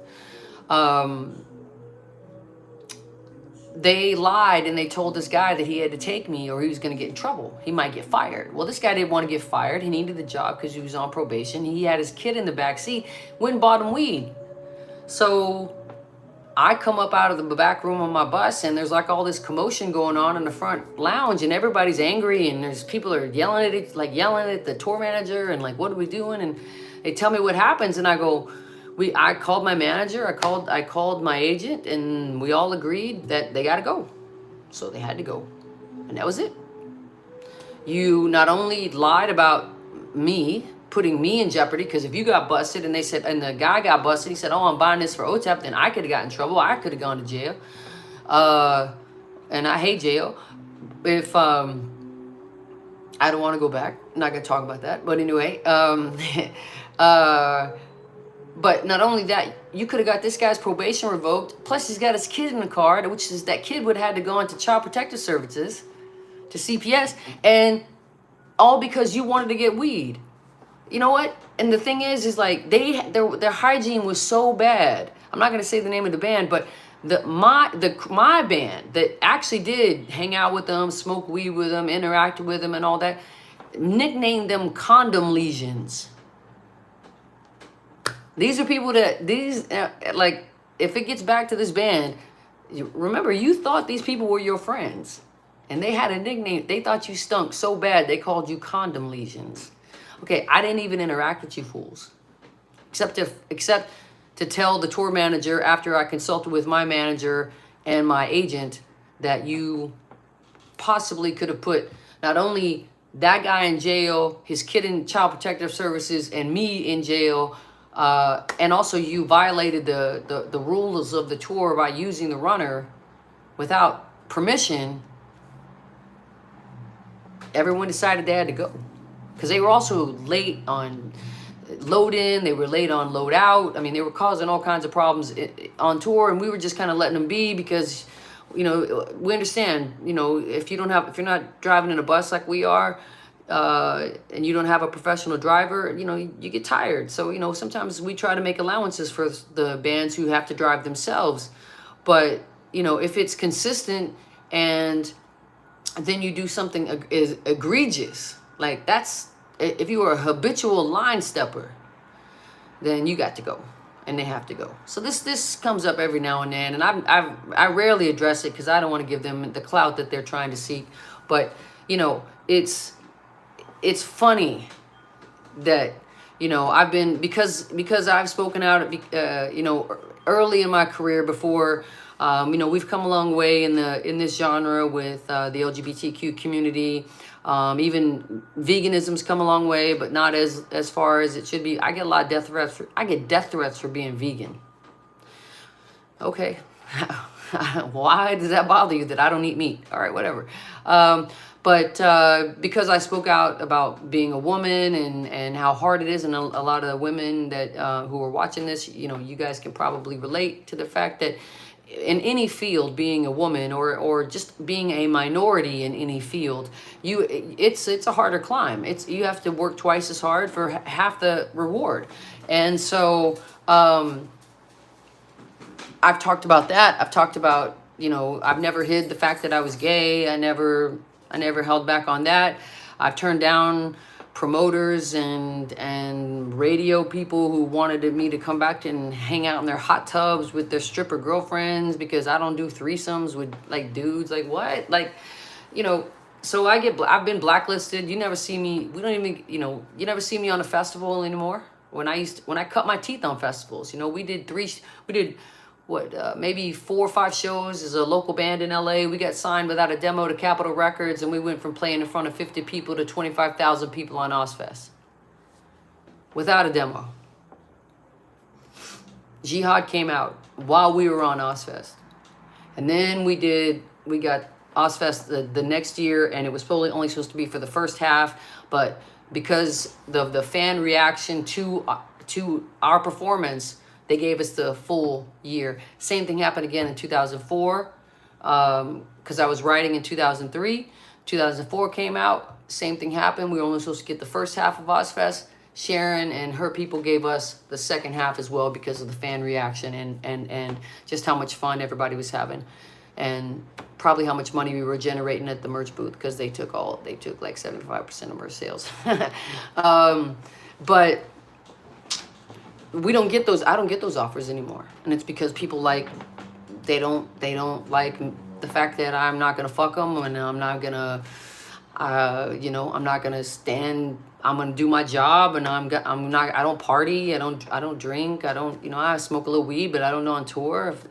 They lied and they told this guy that he had to take me or he was going to get in trouble. He might get fired. Well, this guy didn't want to get fired. He needed the job because he was on probation. He had his kid in the back seat. Went and bought him weed. So I come up out of the back room on my bus and there's like all this commotion going on in the front lounge and everybody's angry and there's people are yelling at it, like yelling at the tour manager and like, what are we doing? And they tell me what happens and I go, I called my manager, I called my agent, and we all agreed that they got to go. So they had to go. And that was it. You not only lied about me, putting me in jeopardy, because if you got busted and the guy got busted, he said, oh, I'm buying this for OTEP, then I could have gotten in trouble. I could have gone to jail. And I hate jail. If I don't want to go back. I'm not going to talk about that. But anyway, but not only that, you could have got this guy's probation revoked. Plus, he's got his kid in the car, which is that kid would have had to go into Child Protective Services, to CPS, and all because you wanted to get weed. You know what? And the thing is like their hygiene was so bad. I'm not going to say the name of the band, but my band that actually did hang out with them, smoke weed with them, interact with them, and all that, nicknamed them condom lesions. These are people that like, if it gets back to this band, remember, you thought these people were your friends, and they had a nickname. They thought you stunk so bad they called you condom lesions. Okay, I didn't even interact with you fools, except to tell the tour manager after I consulted with my manager and my agent that you possibly could have put not only that guy in jail, his kid in Child Protective Services, and me in jail. And also you violated the rules of the tour by using the runner without permission. Everyone decided they had to go because they were also late on load in. They were late on load out. I mean, they were causing all kinds of problems on tour, and we were just kind of letting them be because, we understand, if you're not driving in a bus like we are, and you don't have a professional driver, you get tired. So, sometimes we try to make allowances for the bands who have to drive themselves. But, if it's consistent and then you do something egregious, like if you are a habitual line stepper, then you got to go and they have to go. So this comes up every now and then, and I rarely address it because I don't want to give them the clout that they're trying to seek. But, it's funny that, I've been, because I've spoken out, early in my career before, we've come a long way in this genre with the LGBTQ community. Even veganism's come a long way, but not as far as it should be. I get a lot of death threats. I get death threats for being vegan. Okay, Why does that bother you that I don't eat meat? All right, whatever. But because I spoke out about being a woman and how hard it is, and a lot of the women that who are watching this, you know, you guys can probably relate to the fact that in any field, being a woman or just being a minority in any field, it's a harder climb. You have to work twice as hard for half the reward. And so I've talked about that. I've talked about, you know, I've never hid the fact that I was gay. I never held back on that. I've turned down promoters and radio people who wanted me to come back and hang out in their hot tubs with their stripper girlfriends because I don't do threesomes with like dudes. Like what? Like, you know, so I've been blacklisted. You never see me. We don't even, you know, you never see me on a festival anymore. When I cut my teeth on festivals, you know, we did maybe 4 or 5 shows as a local band in LA. We got signed without a demo to Capitol Records, and we went from playing in front of 50 people to 25,000 people on Ozfest. Without a demo. Jihad came out while we were on Ozfest. And then we got Ozfest the next year, and it was probably only supposed to be for the first half, but because the fan reaction to our performance, they gave us the full year. Same thing happened again in 2004, because I was writing in 2003. 2004 came out, same thing happened. We were only supposed to get the first half of Ozfest. Sharon and her people gave us the second half as well because of the fan reaction and just how much fun everybody was having. And probably how much money we were generating at the merch booth, because they took like 75% of our sales. But we don't get those. I don't get those offers anymore, and it's because people they don't like the fact that I'm not gonna fuck them, and I'm not gonna I'm not gonna stand. I'm gonna do my job, and I don't party. I don't drink. I smoke a little weed, but I don't know on tour. If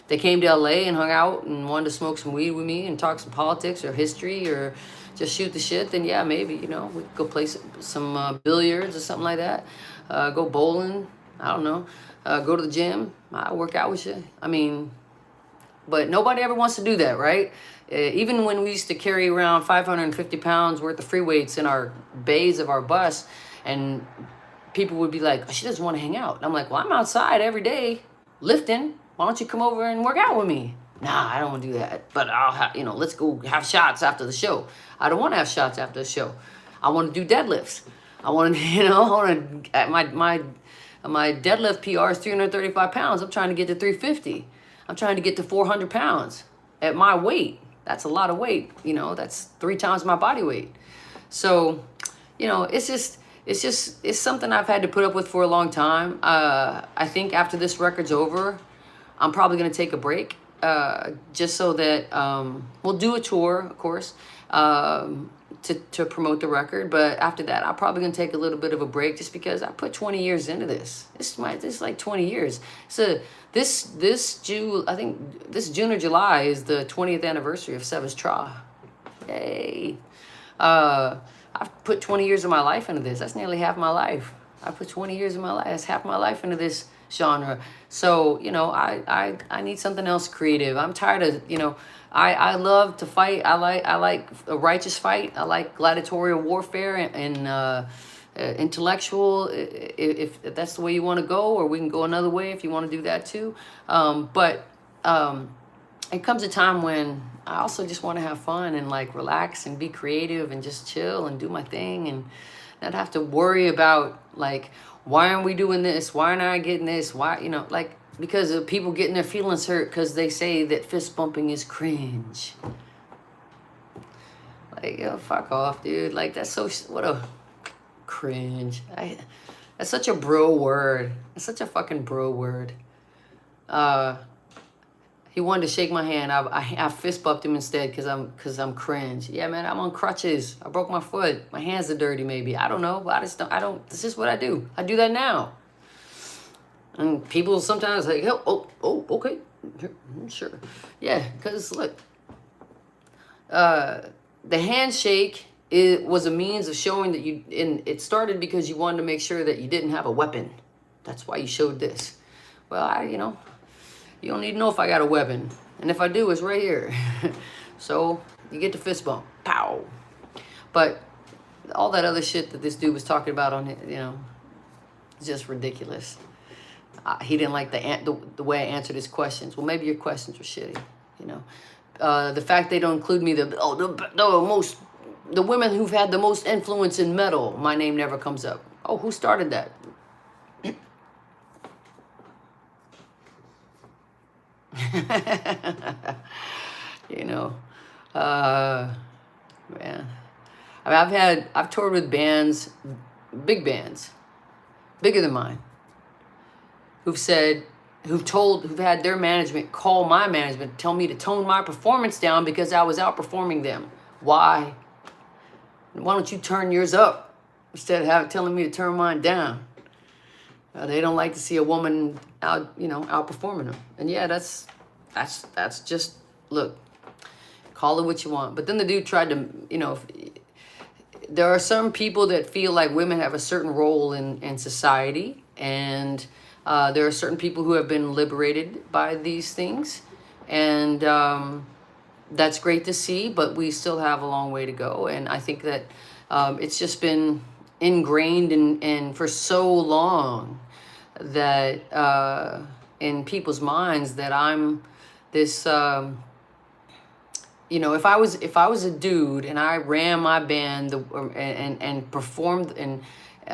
they came to LA and hung out and wanted to smoke some weed with me and talk some politics or history or just shoot the shit, then yeah, maybe, we could go play some billiards or something like that. Go bowling. I don't know. Go to the gym. I'll work out with you. I mean, but nobody ever wants to do that, right? Even when we used to carry around 550 pounds worth of free weights in our bays of our bus, and people would be like, oh, she doesn't want to hang out. And I'm like, well, I'm outside every day lifting. Why don't you come over and work out with me? Nah, I don't want to do that. But let's go have shots after the show. I don't want to have shots after the show. I want to do deadlifts. I want to, my deadlift PR is 335 pounds. I'm trying to get to 350. I'm trying to get to 400 pounds at my weight. That's a lot of weight. That's 3 times my body weight. So, it's something I've had to put up with for a long time. I think after this record's over, I'm probably going to take a break, just so that we'll do a tour, of course, to promote the record. But after that, I'm probably going to take a little bit of a break, just because I put 20 years into this. This is like 20 years. So this June, I think this June or July is the 20th anniversary of Seva's Tra. Yay. I've put 20 years of my life into this. That's nearly half my life. I put 20 years of my life. That's half my life into this genre. So, I need something else creative. I'm tired of, I love to fight. I like a righteous fight. I like gladiatorial warfare and intellectual, if that's the way you want to go, or we can go another way if you want to do that too. But it comes a time when I also just want to have fun and relax and be creative and just chill and do my thing and not have to worry about why aren't we doing this? Why aren't I getting this? Why, because of people getting their feelings hurt because they say that fist bumping is cringe. Yo, fuck off, dude. That's so, what a cringe. That's such a bro word. It's such a fucking bro word. He wanted to shake my hand. I fist bumped him instead because I'm cringe. Yeah, man, I'm on crutches. I broke my foot. My hands are dirty maybe. I don't know. But I don't, this is what I do. I do that now. And people sometimes like, oh, okay. Sure. Yeah, because look, the handshake, it was a means of showing that it started because you wanted to make sure that you didn't have a weapon. That's why you showed this. Well, You don't need to know if I got a weapon. And if I do, it's right here. So you get the fist bump. Pow. But all that other shit that this dude was talking about on it, you know, just ridiculous. He didn't like the way I answered his questions. Well, maybe your questions were shitty, you know. The fact they don't include me, the women who've had the most influence in metal, my name never comes up. Oh, who started that? You know, man. I mean, I've toured with bands, big bands, bigger than mine, who've had their management call my management, tell me to tone my performance down because I was outperforming them. Why? Why don't you turn yours up instead of telling me to turn mine down? They don't like to see a woman outperforming them. And yeah, that's just, look, call it what you want. But then the dude tried to, there are some people that feel like women have a certain role in society, and there are certain people who have been liberated by these things, and that's great to see, but we still have a long way to go. And I think that it's just been ingrained in for so long that in people's minds that I'm this if I was a dude and I ran my band and performed in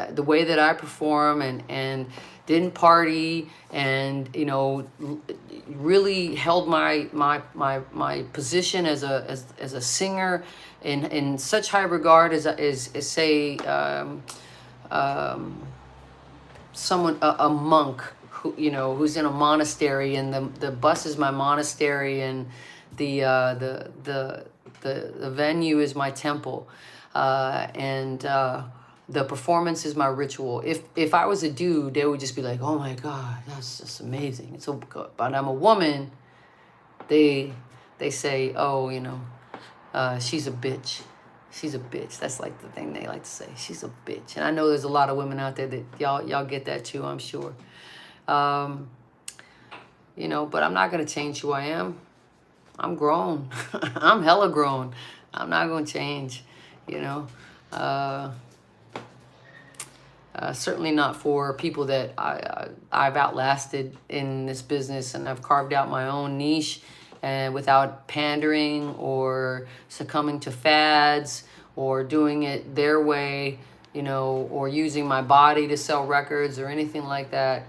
the way that I perform and didn't party and really held my position as a singer in such high regard as say someone a monk who's in a monastery, and the bus is my monastery, and the venue is my temple, and the performance is my ritual. If I was a dude, they would just be like, oh my God, that's just amazing. It's so good. But I'm a woman, they say, oh, she's a bitch. She's a bitch. That's like the thing they like to say. She's a bitch. And I know there's a lot of women out there that y'all get that too, I'm sure. But I'm not going to change who I am. I'm grown. I'm hella grown. I'm not going to change, certainly not for people that I've outlasted in this business, and I've carved out my own niche, and without pandering or succumbing to fads or doing it their way, or using my body to sell records or anything like that.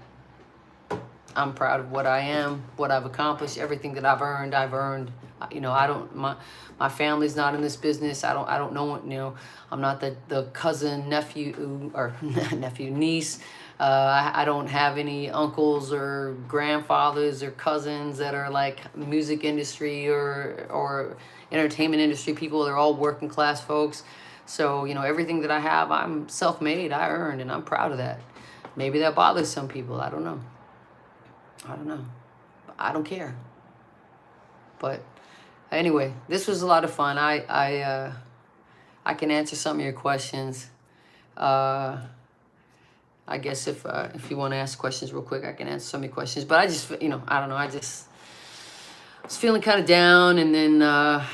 I'm proud of what I am, what I've accomplished, everything that I've earned. My family's not in this business. I don't know, I'm not the cousin, nephew, or niece. I don't have any uncles or grandfathers or cousins that are like music industry or entertainment industry people. They're all working class folks. So, everything that I have, I'm self-made, I earned, and I'm proud of that. Maybe that bothers some people. I don't know. I don't care. But anyway, this was a lot of fun. I can answer some of your questions. I guess if you want to ask questions real quick, I can answer some of your questions. But I just, I don't know. I just was feeling kind of down, and then I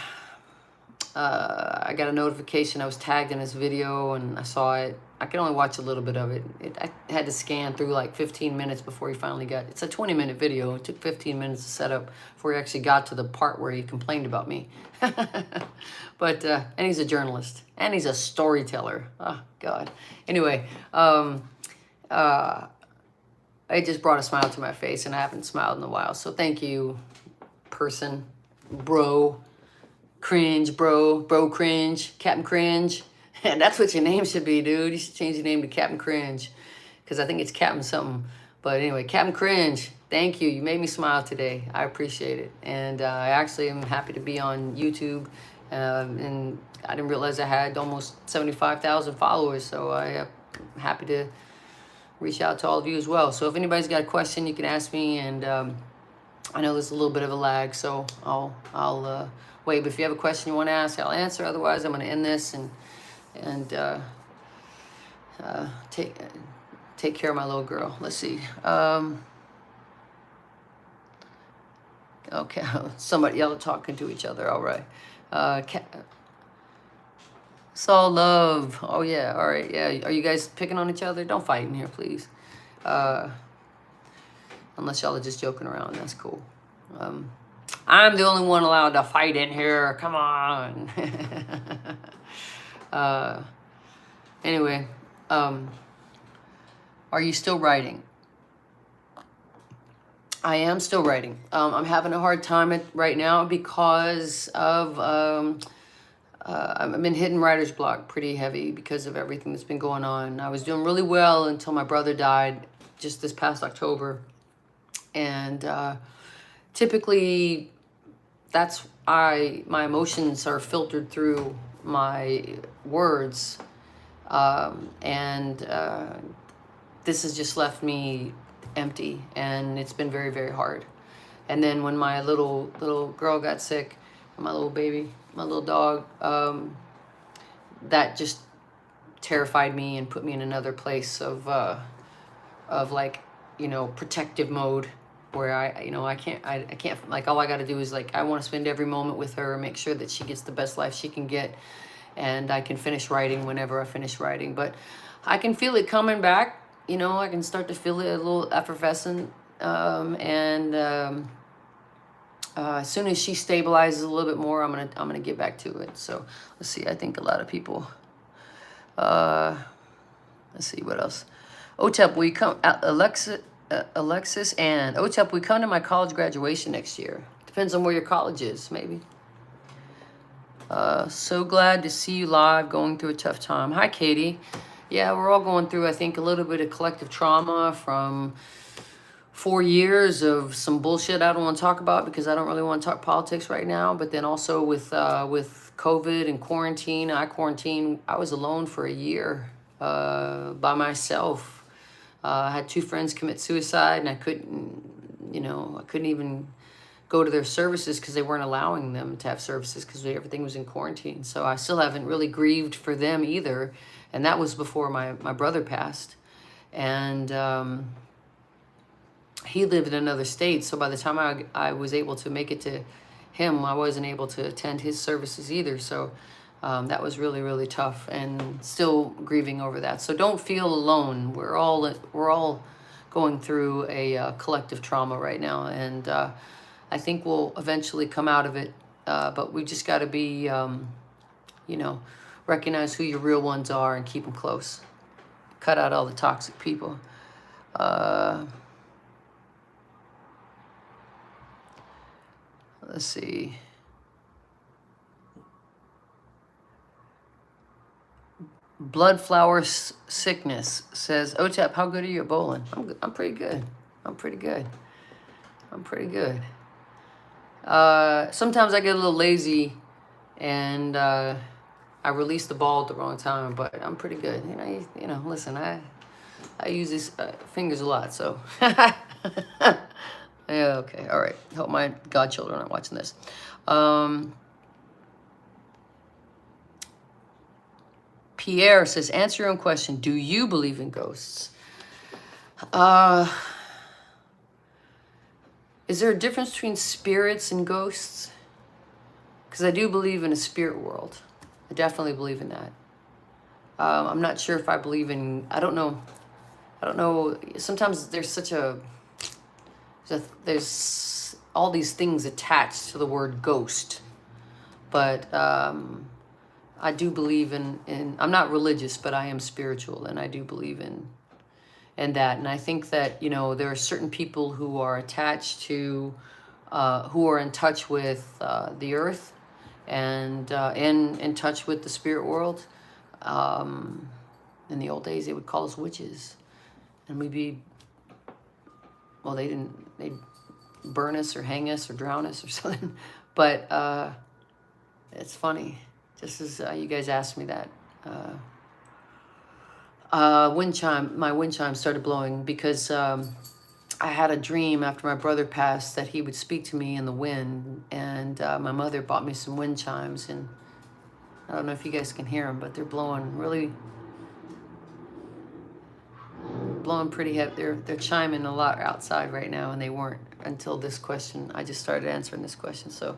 got a notification I was tagged in this video, and I saw it. I could only watch a little bit of it. I had to scan through like 15 minutes before he finally got it. It's a 20-minute video. It took 15 minutes to set up before he actually got to the part where he complained about me. But, and he's a journalist, and he's a storyteller. Oh, God. Anyway, it just brought a smile to my face, and I haven't smiled in a while. So thank you, person, bro, cringe, bro, cringe, Captain Cringe. And that's what your name should be, dude. You should change your name to Captain Cringe, because I think it's Captain something. But anyway, Captain Cringe, thank you. You made me smile today. I appreciate it. And I actually am happy to be on YouTube. And I didn't realize I had almost 75,000 followers. So I'm happy to reach out to all of you as well. So if anybody's got a question, you can ask me. And I know there's a little bit of a lag, so I'll wait. But if you have a question you want to ask, I'll answer. Otherwise, I'm going to end this and take care of my little girl. Let's see. Okay, somebody, y'all are talking to each other. All right. It's all love. Oh yeah. All right. Yeah. Are you guys picking on each other? Don't fight in here, please. Unless y'all are just joking around. That's cool. I'm the only one allowed to fight in here. Come on. Anyway, are you still writing? I am still writing. I'm having a hard time right now because of I've been hitting writer's block pretty heavy because of everything that's been going on. I was doing really well until my brother died just this past October, and typically my emotions are filtered through my words, and this has just left me empty, and it's been very, very hard. And then when my little girl got sick, my little baby, my little dog, that just terrified me and put me in another place of like, protective mode, where I can't, like, all I got to do is, like, I want to spend every moment with her, make sure that she gets the best life she can get, and I can finish writing whenever I finish writing. But I can feel it coming back. I can start to feel it a little effervescent, and as soon as she stabilizes a little bit more, I'm gonna get back to it. So let's see. I think a lot of people. Let's see what else. OTEP, will you come? Alexis and OTEP, we come to my college graduation next year. Depends on where your college is, maybe. So glad to see you live, going through a tough time. Hi, Katie. Yeah, we're all going through, I think, a little bit of collective trauma from 4 years of some bullshit I don't want to talk about because I don't really want to talk politics right now. But then also with COVID and quarantine, I was alone for a year by myself. I had 2 friends commit suicide, and I couldn't even go to their services because they weren't allowing them to have services because everything was in quarantine. So I still haven't really grieved for them either. And that was before my brother passed. And he lived in another state. So by the time I was able to make it to him, I wasn't able to attend his services either. So that was really, really tough, and still grieving over that. So don't feel alone. We're all going through a collective trauma right now. And I think we'll eventually come out of it. But we just got to be, recognize who your real ones are and keep them close. Cut out all the toxic people. Let's see. Bloodflower Sickness says, OTAP, how good are you at bowling? I'm pretty good. I'm pretty good. Sometimes I get a little lazy and I release the ball at the wrong time, but I'm pretty good. Listen, I use these fingers a lot, so. Yeah, okay, all right. Hope my godchildren aren't watching this. Pierre says, answer your own question. Do you believe in ghosts? Is there a difference between spirits and ghosts? Because I do believe in a spirit world. I definitely believe in that. I'm not sure if I believe in, I don't know. Sometimes there's there's all these things attached to the word ghost. But I do believe in I'm not religious, but I am spiritual, and I do believe in that. And I think that, there are certain people who are attached to, who are in touch with the earth and in touch with the spirit world. In the old days, they would call us witches. And they'd burn us or hang us or drown us or something. But it's funny. Just as you guys asked me that. My wind chime started blowing because I had a dream after my brother passed that he would speak to me in the wind, and my mother bought me some wind chimes, and I don't know if you guys can hear them, but they're blowing blowing pretty heavy. They're chiming a lot outside right now, and they weren't until this question. I just started answering this question. So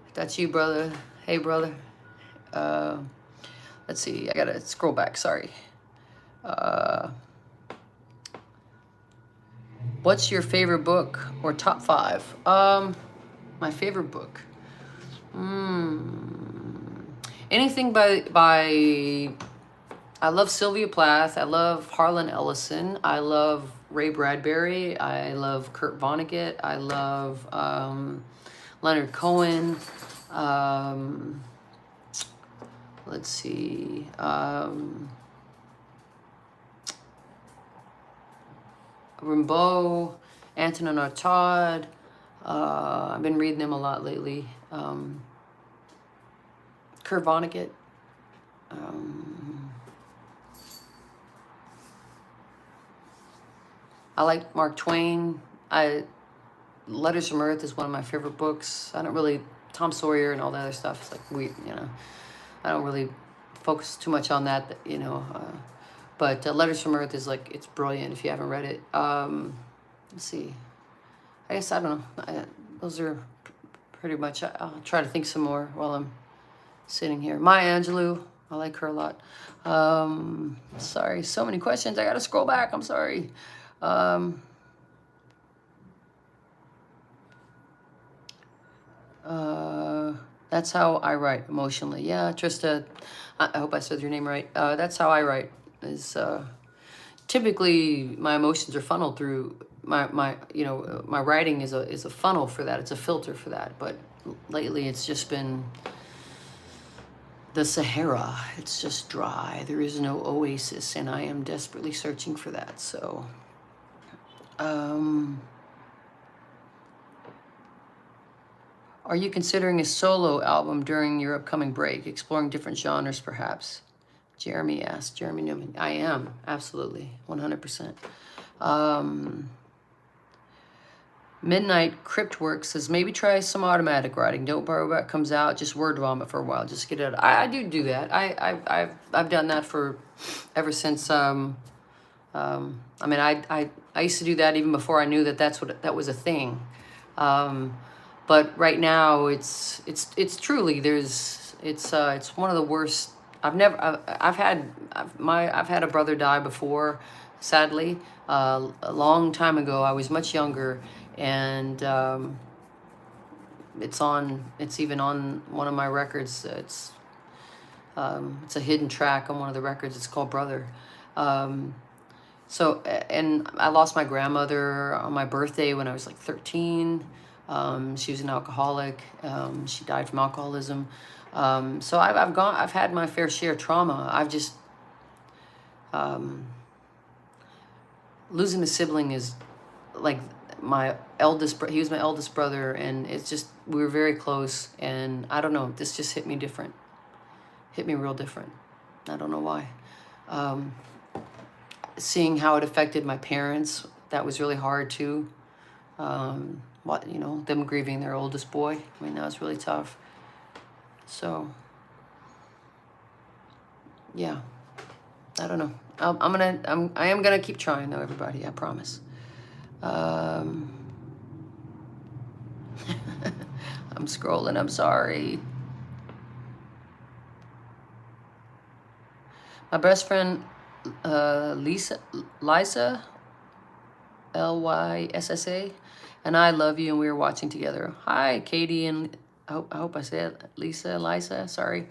if that's you, brother. Hey, brother. Let's see. I gotta scroll back. Sorry. What's your favorite book or top 5? My favorite book. Anything by I love Sylvia Plath. I love Harlan Ellison. I love Ray Bradbury. I love Kurt Vonnegut. I love Leonard Cohen. Let's see. Rimbaud, Antonin Artaud. I've been reading them a lot lately. Kurt Vonnegut. I like Mark Twain. Letters from Earth is one of my favorite books. I don't really, Tom Sawyer and all the other stuff. It's like I don't really focus too much on that, but Letters from Earth is like, it's brilliant if you haven't read it. Let's see. I guess, I don't know. Those are pretty much, I'll try to think some more while I'm sitting here. Maya Angelou, I like her a lot. Sorry, so many questions. I got to scroll back. I'm sorry. That's how I write emotionally. Yeah, Trista, I hope I said your name right. That's how I write. Is typically my emotions are funneled through my writing is a funnel for that. It's a filter for that. But lately, it's just been the Sahara. It's just dry. There is no oasis, and I am desperately searching for that. So, are you considering a solo album during your upcoming break, exploring different genres perhaps? Jeremy asked, Jeremy Newman. I am, absolutely, 100%. Midnight Cryptwork says, maybe try some automatic writing. Don't borrow what comes out, just word vomit for a while. Just get it out. I do that. I've done that for ever since. I mean, I used to do that even before I knew that was a thing. But right now, it's truly it's one of the worst. I've had a brother die before, sadly, a long time ago. I was much younger, and it's even on one of my records. It's a hidden track on one of the records. It's called Brother. So, and I lost my grandmother on my birthday when I was like 13. She was an alcoholic. She died from alcoholism. So I've had my fair share of trauma. I've just, losing a sibling is like he was my eldest brother, and it's just, we were very close, and I don't know, this just hit me different. Hit me real different. I don't know why. Seeing how it affected my parents, that was really hard too. Them grieving their oldest boy. I mean, that was really tough. So, yeah, I don't know. I am gonna keep trying though, everybody. I promise. I'm scrolling. I'm sorry. My best friend, Lyssa, Lyssa, and I love you, and we were watching together. Hi, Katie, and I hope I said Lyssa, sorry.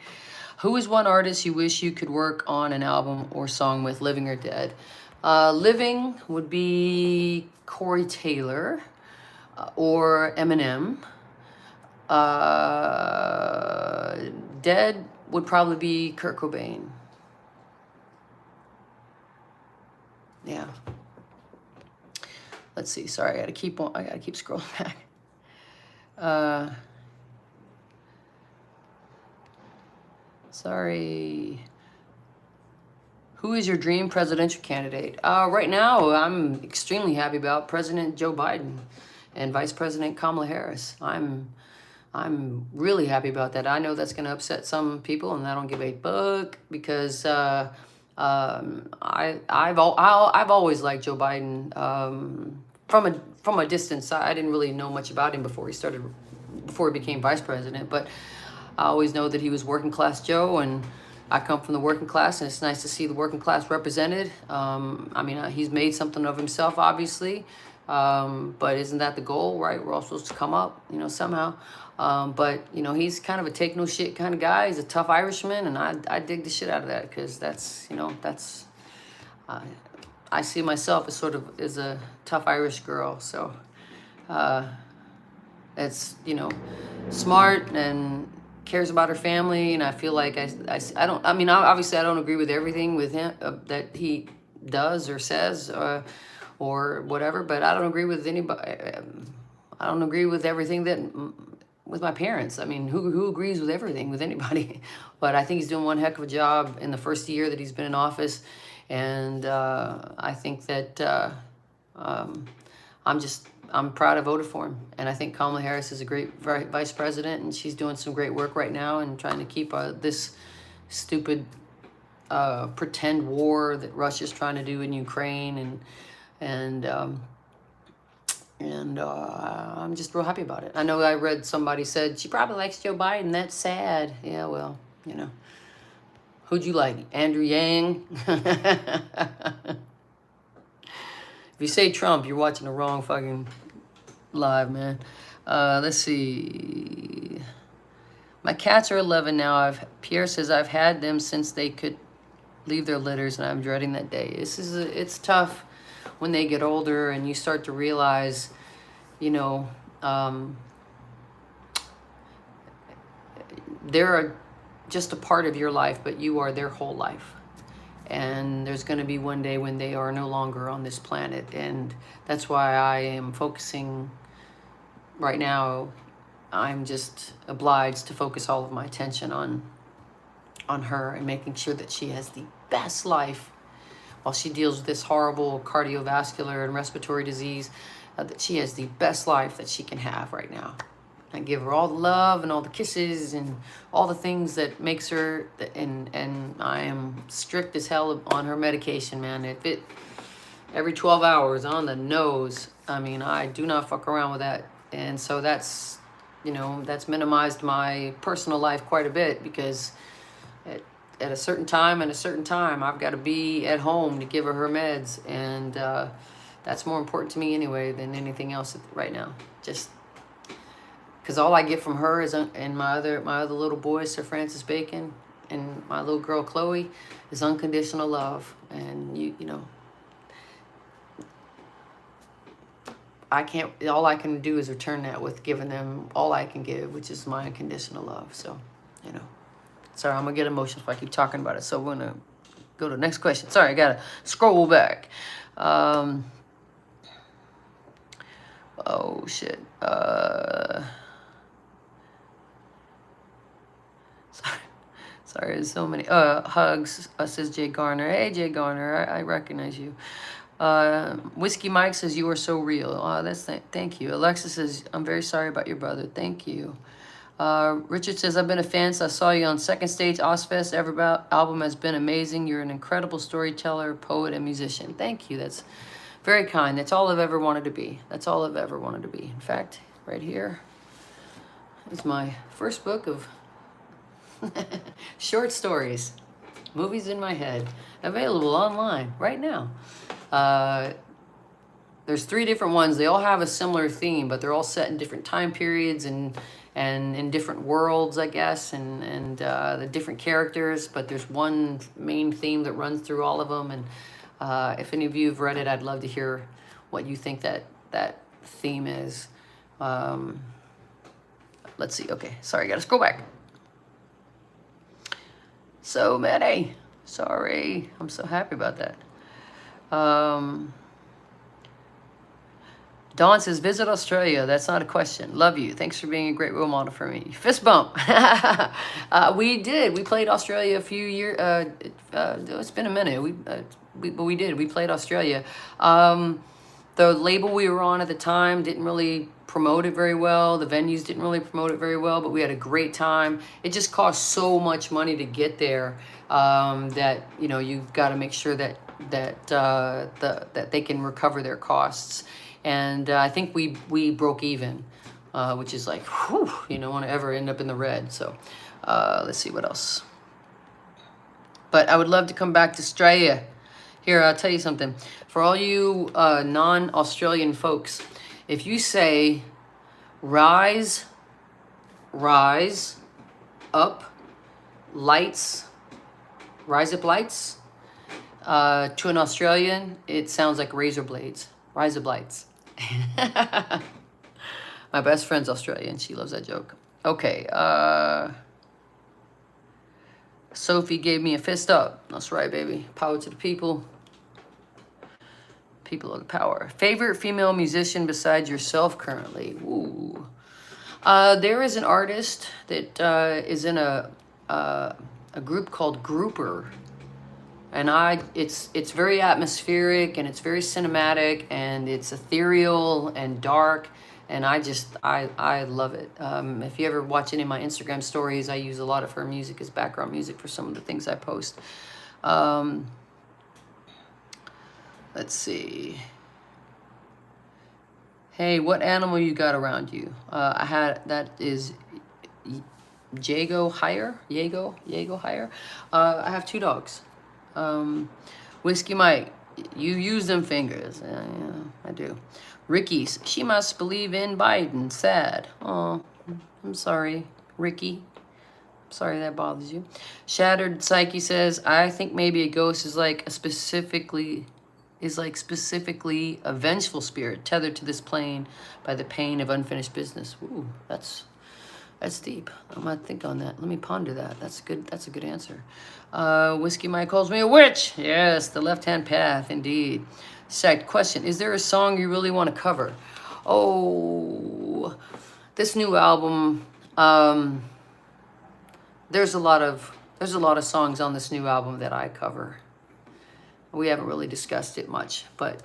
Who is one artist you wish you could work on an album or song with, living or dead? Living would be Corey Taylor or Eminem. Dead would probably be Kurt Cobain. Yeah. Let's see. Sorry, I gotta keep scrolling back. Sorry. Who is your dream presidential candidate? Right now, I'm extremely happy about President Joe Biden and Vice President Kamala Harris. I'm really happy about that. I know that's going to upset some people, and I don't give a fuck, because I've always liked Joe Biden, from a distance. I didn't really know much about him before he became vice president, but I always know that he was working class Joe, and I come from the working class, and it's nice to see the working class represented. I mean, he's made something of himself, obviously, but isn't that the goal, right? We're all supposed to come up, somehow. But he's kind of a take no shit kind of guy. He's a tough Irishman, and I dig the shit out of that, because that's I see myself as sort of as a tough Irish girl. So it's smart and cares about her family, and I feel like I don't, I mean, obviously I don't agree with everything with him that he does or says or whatever, but I don't agree with anybody. I don't agree with everything that with my parents. I mean, who agrees with everything with anybody? But I think he's doing one heck of a job in the first year that he's been in office, and I think that I'm proud I voted for him. And I think Kamala Harris is a great vice president, and she's doing some great work right now and trying to keep this stupid pretend war that Russia's trying to do in Ukraine, and I'm just real happy about it. I know I read somebody said she probably likes Joe Biden. That's sad. Yeah, well, who'd you like? Andrew Yang? If you say Trump, you're watching the wrong fucking live, man. Let's see. My cats are 11 now. Pierre says I've had them since they could leave their litters, and I'm dreading that day. It's tough when they get older and you start to realize, they're just a part of your life, but you are their whole life. And there's going to be one day when they are no longer on this planet. And that's why I am focusing right now. I'm just obliged to focus all of my attention on her and making sure that she has the best life while she deals with this horrible cardiovascular and respiratory disease, that she has the best life that she can have right now. I give her all the love and all the kisses and all the things that makes her, and I am strict as hell on her medication, man. Every 12 hours on the nose. I mean, I do not fuck around with that. And so that's minimized my personal life quite a bit, because at a certain time I've got to be at home to give her meds, and that's more important to me anyway than anything else right now. Just because all I get from her is, and my other little boy, Sir Francis Bacon, and my little girl Chloe, is unconditional love. And all I can do is return that with giving them all I can give, which is my unconditional love. So, sorry, I'm gonna get emotional if I keep talking about it. So we're gonna go to the next question. Sorry, I gotta scroll back. Oh shit. Sorry, there's so many. Hugs, says Jay Garner. Hey, Jay Garner, I recognize you. Whiskey Mike says, you are so real. Thank you. Alexa says, I'm very sorry about your brother. Thank you. Richard says, I've been a fan since I saw you on Second Stage Ozfest. Every album has been amazing. You're an incredible storyteller, poet, and musician. Thank you. That's very kind. That's all I've ever wanted to be. That's all I've ever wanted to be. In fact, right here is my first book of short stories, movies in my head, available online right now. There's 3 different ones. They all have a similar theme, but they're all set in different time periods and in different worlds, I guess, and the different characters. But there's one main theme that runs through all of them. And if any of you have read it, I'd love to hear what you think that theme is. Let's see. Okay, sorry, gotta scroll back. So many. Sorry, I'm so happy about that. Dawn says, visit Australia. That's not a question. Love you. Thanks for being a great role model for me. Fist bump. We did. We played Australia a few years. It's been a minute. We did. We played Australia. The label we were on at the time didn't really promote it very well. The venues didn't really promote it very well, but we had a great time. It just cost so much money to get there, that, you know, you've got to make sure that that they can recover their costs. And I think we broke even, which is like, whew, you don't want to ever end up in the red. So let's see what else. But I would love to come back to Australia. Here, I'll tell you something. For all you non-Australian folks, if you say rise, rise up, lights, rise up lights, to an Australian, it sounds like razor blades. Rise up lights. My best friend's Australian. She loves that joke. Okay. Sophie gave me a fist up. That's right, baby. Power to the people. People of the power. Favorite female musician besides yourself currently? Ooh. There is an artist that is in a group called Grouper. And it's very atmospheric, and it's very cinematic, and it's ethereal and dark, and I love it. If you ever watch any of my Instagram stories, I use a lot of her music as background music for some of the things I post. Let's see. Hey, what animal you got around you? That is Jago Hire. Jago Hire. I have 2 dogs. Whiskey Mike, you use them fingers. Yeah, I do. Ricky's, she must believe in Biden. Sad. Oh, I'm sorry, Ricky. Sorry that bothers you. Shattered Psyche says, I think maybe a ghost is specifically a vengeful spirit tethered to this plane by the pain of unfinished business. Ooh, that's deep. I'm gonna think on that. Let me ponder that. That's good. That's a good answer. Whiskey Mike calls me a witch. Yes, the left-hand path, indeed. Second question: is there a song you really want to cover? Oh, this new album. There's a lot of songs on this new album that I cover. We haven't really discussed it much, but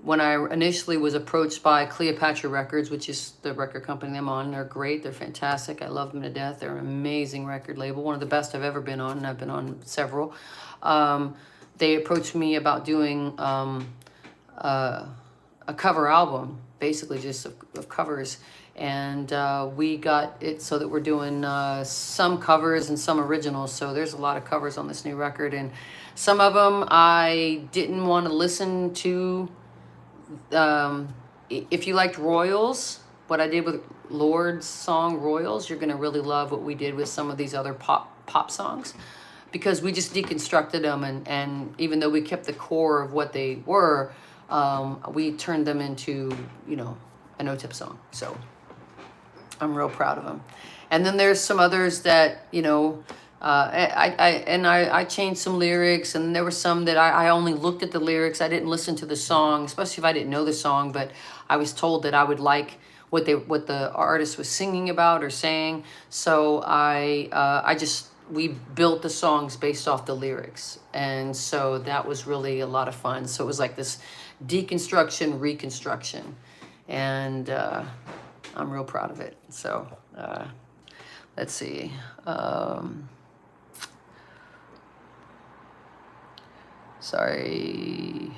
when I initially was approached by Cleopatra Records, which is the record company I'm on, they're great, they're fantastic, I love them to death, they're an amazing record label, one of the best I've ever been on, and I've been on several. They approached me about doing a cover album, basically just of covers, and we got it so that we're doing some covers and some originals, so there's a lot of covers on this new record, and some of them I didn't want to listen to. If you liked Royals, what I did with Lord's song Royals, you're going to really love what we did with some of these other pop songs, because we just deconstructed them, and even though we kept the core of what they were, we turned them into, a no-tip song. So I'm real proud of them. And then there's some others that, I changed some lyrics, and there were some that I only looked at the lyrics. I didn't listen to the song, especially if I didn't know the song, but I was told that I would like what the artist was singing about or saying. So we built the songs based off the lyrics. And so that was really a lot of fun. So it was like this deconstruction, reconstruction. And I'm real proud of it. So let's see. Sorry.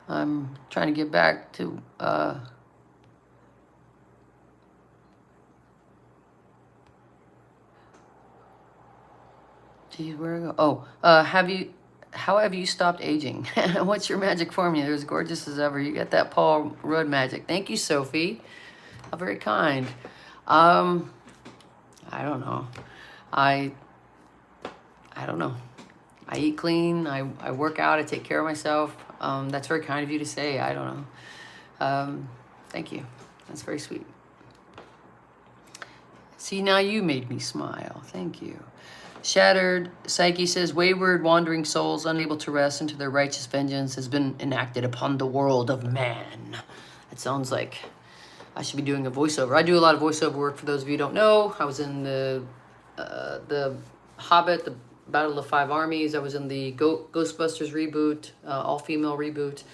I'm trying to get back to geez, where I go? Oh, how have you stopped aging? What's your magic formula? You're as gorgeous as ever. You got that Paul Rudd magic. Thank you, Sophie. How very kind. I don't know. I don't know. I eat clean. I work out. I take care of myself. That's very kind of you to say. I don't know. Thank you. That's very sweet. See, now you made me smile. Thank you. Shattered Psyche says, wayward, wandering souls, unable to rest into their righteous vengeance, has been enacted upon the world of man. It sounds like I should be doing a voiceover. I do a lot of voiceover work. For those of you who don't know, I was in the Hobbit, the Battle of the Five Armies. I was in the Ghostbusters reboot, all-female reboot.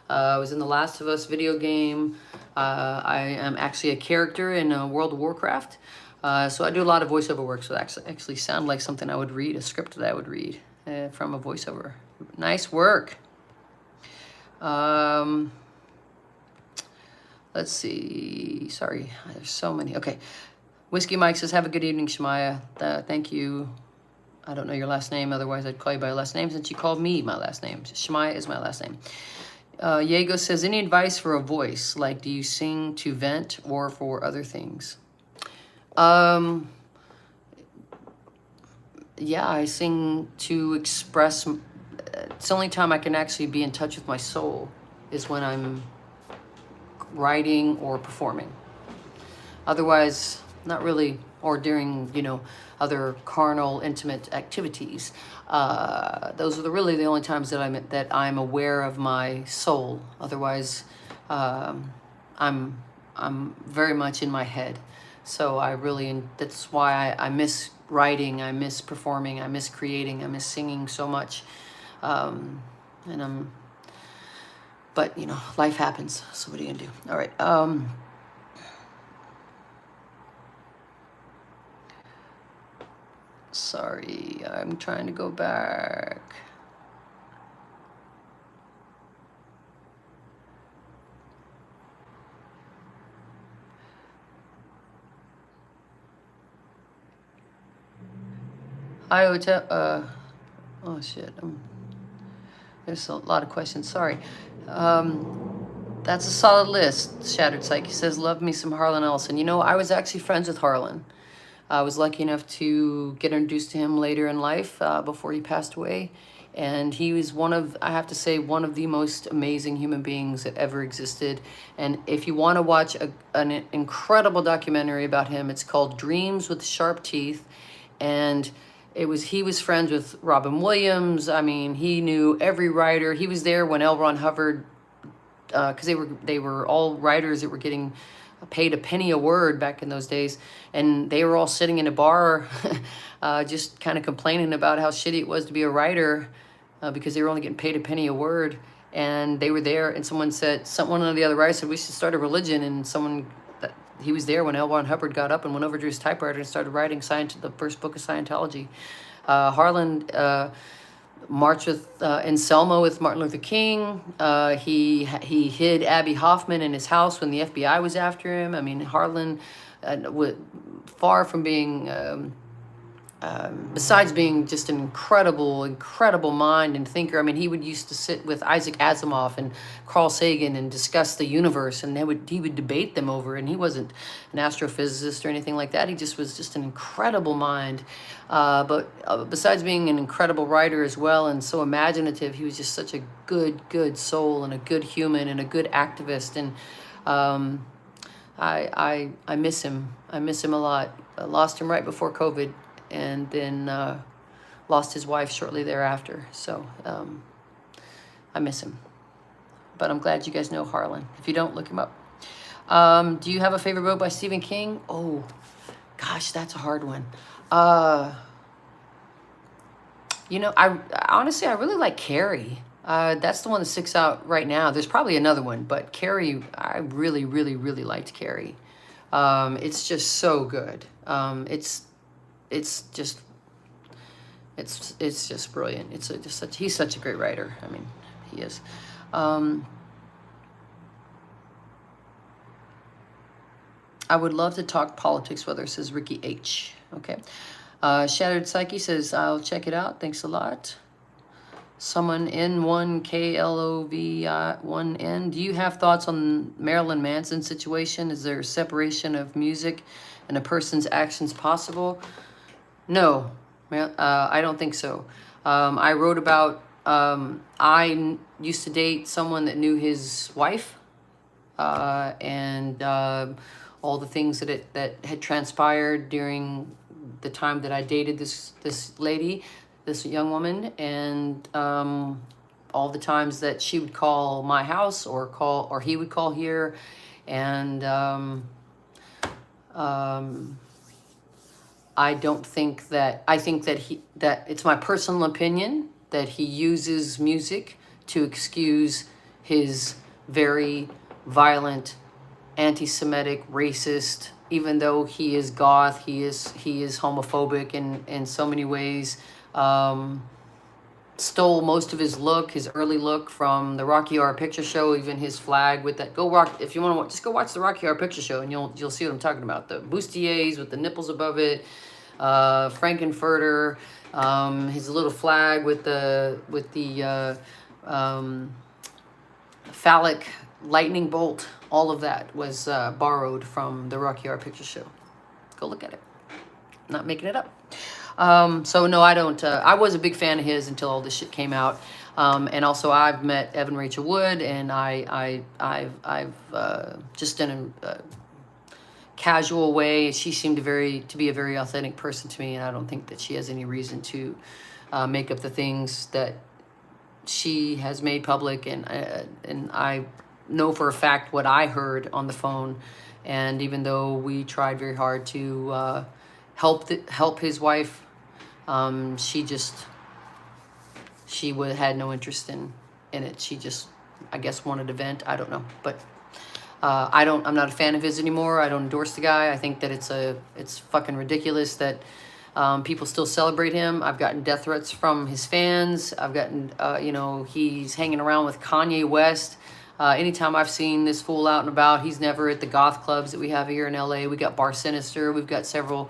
I was in the Last of Us video game. I am actually a character in World of Warcraft. So I do a lot of voiceover work. So it actually sound like something I would read, a script that I would read from a voiceover. Nice work. Let's see. Sorry, there's so many. Okay. Whiskey Mike says, have a good evening, Shemaya. Thank you. I don't know your last name. Otherwise, I'd call you by your last name since you called me my last name. Shemaya is my last name. Diego says, any advice for a voice? Like, do you sing to vent or for other things? Yeah, I sing to express. It's the only time I can actually be in touch with my soul is when I'm writing or performing. Otherwise, not really, or during, other carnal, intimate activities. Those are really the only times that I'm aware of my soul. Otherwise, I'm very much in my head. So that's why I miss writing, I miss performing, I miss creating, I miss singing so much. But life happens. So what are you gonna do? All right. Sorry, I'm trying to go back. Hi, Hotel. Oh shit. There's a lot of questions. Sorry. That's a solid list. Shattered Psyche says, love me some Harlan Ellison. I was actually friends with Harlan. I was lucky enough to get introduced to him later in life before he passed away. And he was one of the most amazing human beings that ever existed. And if you want to watch an incredible documentary about him, it's called Dreams with Sharp Teeth. And he was friends with Robin Williams. I mean, he knew every writer. He was there when L. Ron Hubbard, because they were all writers that were getting paid a penny a word back in those days, and they were all sitting in a bar just kind of complaining about how shitty it was to be a writer because they were only getting paid a penny a word. And they were there, and one of the other writers said, we should start a religion. And he was there when L. Ron Hubbard got up and went over to his typewriter and started writing the first book of Scientology. Harlan marched in Selma with Martin Luther King. He hid Abby Hoffman in his house when the FBI was after him. I mean, Harlan, far from being, besides being just an incredible mind and thinker. I mean, he used to sit with Isaac Asimov and Carl Sagan and discuss the universe, and he would debate them over. And he wasn't an astrophysicist or anything like that. He just was just an incredible mind. But besides being an incredible writer as well and so imaginative, he was just such a good soul and a good human and a good activist. And I miss him. I miss him a lot. I lost him right before COVID, and then lost his wife shortly thereafter. So I miss him. But I'm glad you guys know Harlan. If you don't, look him up. Do you have a favorite book by Stephen King? Oh, gosh, that's a hard one. I honestly, I really like Carrie. That's the one that sticks out right now. There's probably another one, but Carrie, I really liked Carrie. It's just so good. It's just brilliant. He's such a great writer. I mean, he is. I would love to talk politics with her, says Ricky H. Okay. Shattered Psyche says, I'll check it out. Thanks a lot. Someone N1KLOV1N. Do you have thoughts on Marilyn Manson situation? Is there a separation of music and a person's actions possible? No, I don't think so. I wrote about, I used to date someone that knew his wife, and all the things that had transpired during the time that I dated this lady, this young woman, and all the times that she would call my house or he would call here. And I don't think that, I think that that it's my personal opinion that he uses music to excuse his very violent, anti-Semitic, racist, even though he is goth, he is homophobic in so many ways. Stole most of his look, his early look, from the Rocky Horror Picture Show. Even his flag with that, if you want to, just go watch the Rocky Horror Picture Show, and you'll see what I'm talking about. The bustiers with the nipples above it, Frankenfurter, his little flag with the phallic lightning bolt. All of that was borrowed from the Rocky Horror Picture Show. Go look at it. I'm not making it up. So no, I don't. I was a big fan of his until all this shit came out. And also, I've met Evan Rachel Wood, and I've just in a casual way. She seemed to be a very authentic person to me, and I don't think that she has any reason to make up the things that she has made public. And I know for a fact what I heard on the phone. And even though we tried very hard to help his wife, she had no interest in it. She just, I guess, wanted to vent. I don't know, but I'm not a fan of his anymore. I don't endorse the guy. I think that it's fucking ridiculous that people still celebrate him. I've gotten death threats from his fans. I've gotten, he's hanging around with Kanye West. Anytime I've seen this fool out and about, he's never at the goth clubs that we have here in LA. We got Bar Sinister. We've got several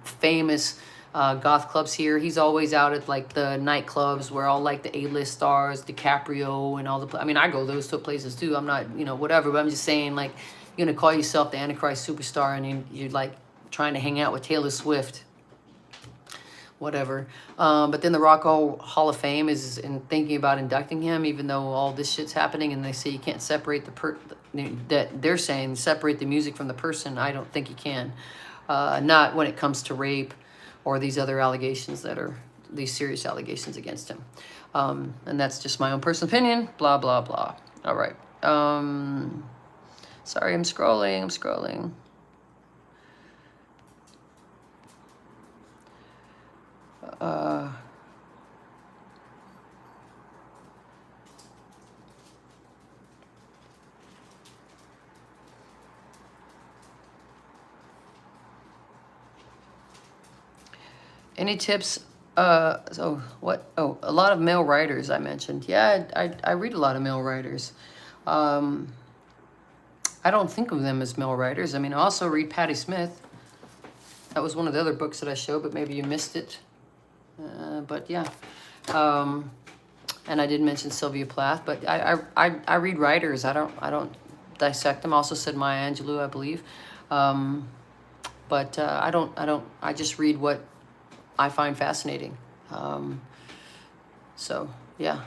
famous goth clubs here. He's always out at like the nightclubs where all like the A-list stars, DiCaprio and all the, I mean, I go those two places too. I'm not, whatever, but I'm just saying, like, you're going to call yourself the Antichrist superstar and you're like trying to hang out with Taylor Swift. Whatever. But then the Rock Hall of Fame is in thinking about inducting him, even though all this shit's happening, and they say you can't separate that they're saying separate the music from the person. I don't think you can. Not when it comes to rape or these other allegations that are these serious allegations against him. And that's just my own personal opinion. Blah, blah, blah. All right. Sorry, I'm scrolling. Any tips? A lot of male writers I mentioned. Yeah, I read a lot of male writers. I don't think of them as male writers. I mean, I also read Patti Smith. That was one of the other books that I showed, but maybe you missed it. But yeah. And I did mention Sylvia Plath, but I read writers. I don't dissect them. I also said Maya Angelou, I believe. But I just read what I find fascinating. So yeah,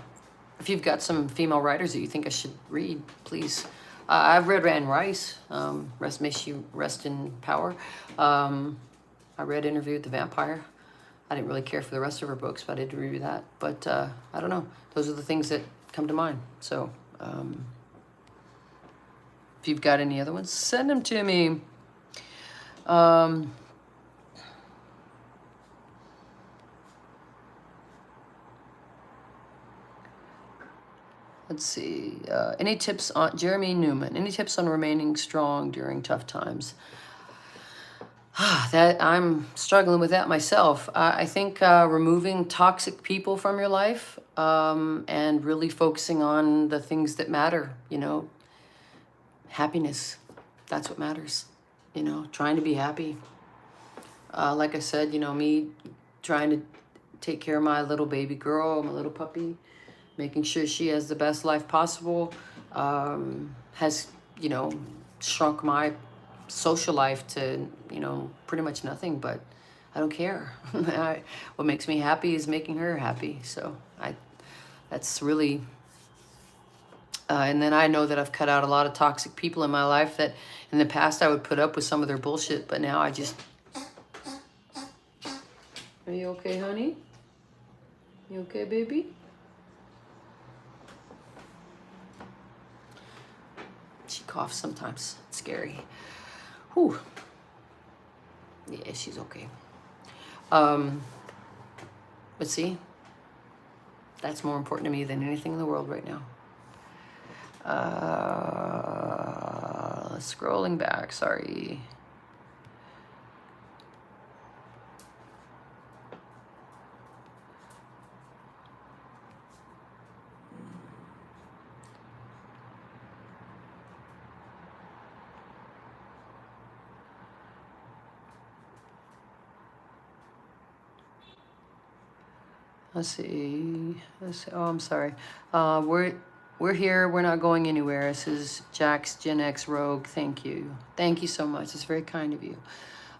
if you've got some female writers that you think I should read, please. I've read Anne Rice. May she rest in power. I read Interview with the Vampire. I didn't really care for the rest of her books, but I did review that. But I don't know. Those are the things that come to mind. So if you've got any other ones, send them to me. Let's see. Any tips on Jeremy Newman? Any tips on remaining strong during tough times? That I'm struggling with that myself. I think removing toxic people from your life and really focusing on the things that matter. Happiness. That's what matters. Trying to be happy. Like I said, me trying to take care of my little baby girl, my little puppy, making sure she has the best life possible, has, shrunk my social life to, pretty much nothing, but I don't care. What makes me happy is making her happy. So that's really, and then I know that I've cut out a lot of toxic people in my life that in the past I would put up with some of their bullshit, but now I just, are you okay, honey? You okay, baby? She cough sometimes. It's scary. Whew. Yeah, she's okay. But see, that's more important to me than anything in the world right now. Scrolling back, sorry. Let's see. Oh, I'm sorry. We're here. We're not going anywhere. This is Jax Gen X Rogue. Thank you. Thank you so much. It's very kind of you.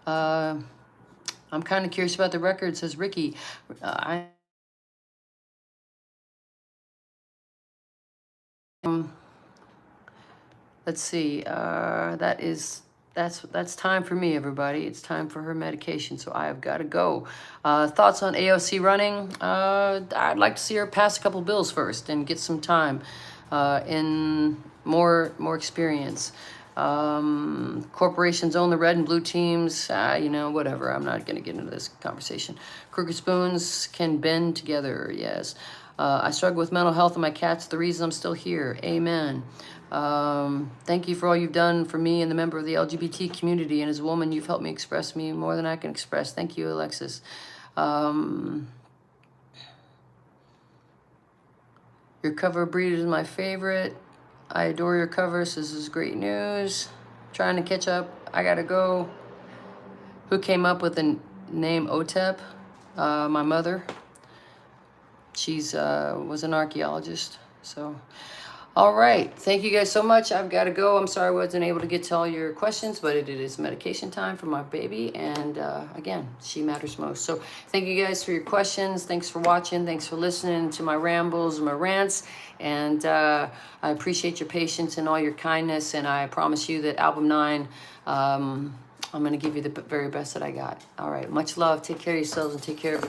I'm kind of curious about the record, says Ricky. Let's see. That's time for me, everybody. It's time for her medication, so I have got to go. Thoughts on AOC running? I'd like to see her pass a couple bills first and get some time in more experience. Corporations own the red and blue teams. You know, whatever. I'm not going to get into this conversation. Crooked spoons can bend together. Yes. I struggle with mental health and my cat's the reason I'm still here. Amen. Thank you for all you've done for me and the member of the LGBT community. And as a woman, you've helped me express me more than I can express. Thank you, Alexis. Your cover breed is my favorite. I adore your covers. This is great news. Trying to catch up. I gotta go. Who came up with the name OTEP? My mother. She's was an archaeologist. So, all right. Thank you guys so much. I've got to go. I'm sorry I wasn't able to get to all your questions, but it is medication time for my baby. And again, she matters most. So thank you guys for your questions. Thanks for watching. Thanks for listening to my rambles and my rants. And I appreciate your patience and all your kindness. And I promise you that album 9, I'm going to give you the very best that I got. All right. Much love. Take care of yourselves and take care of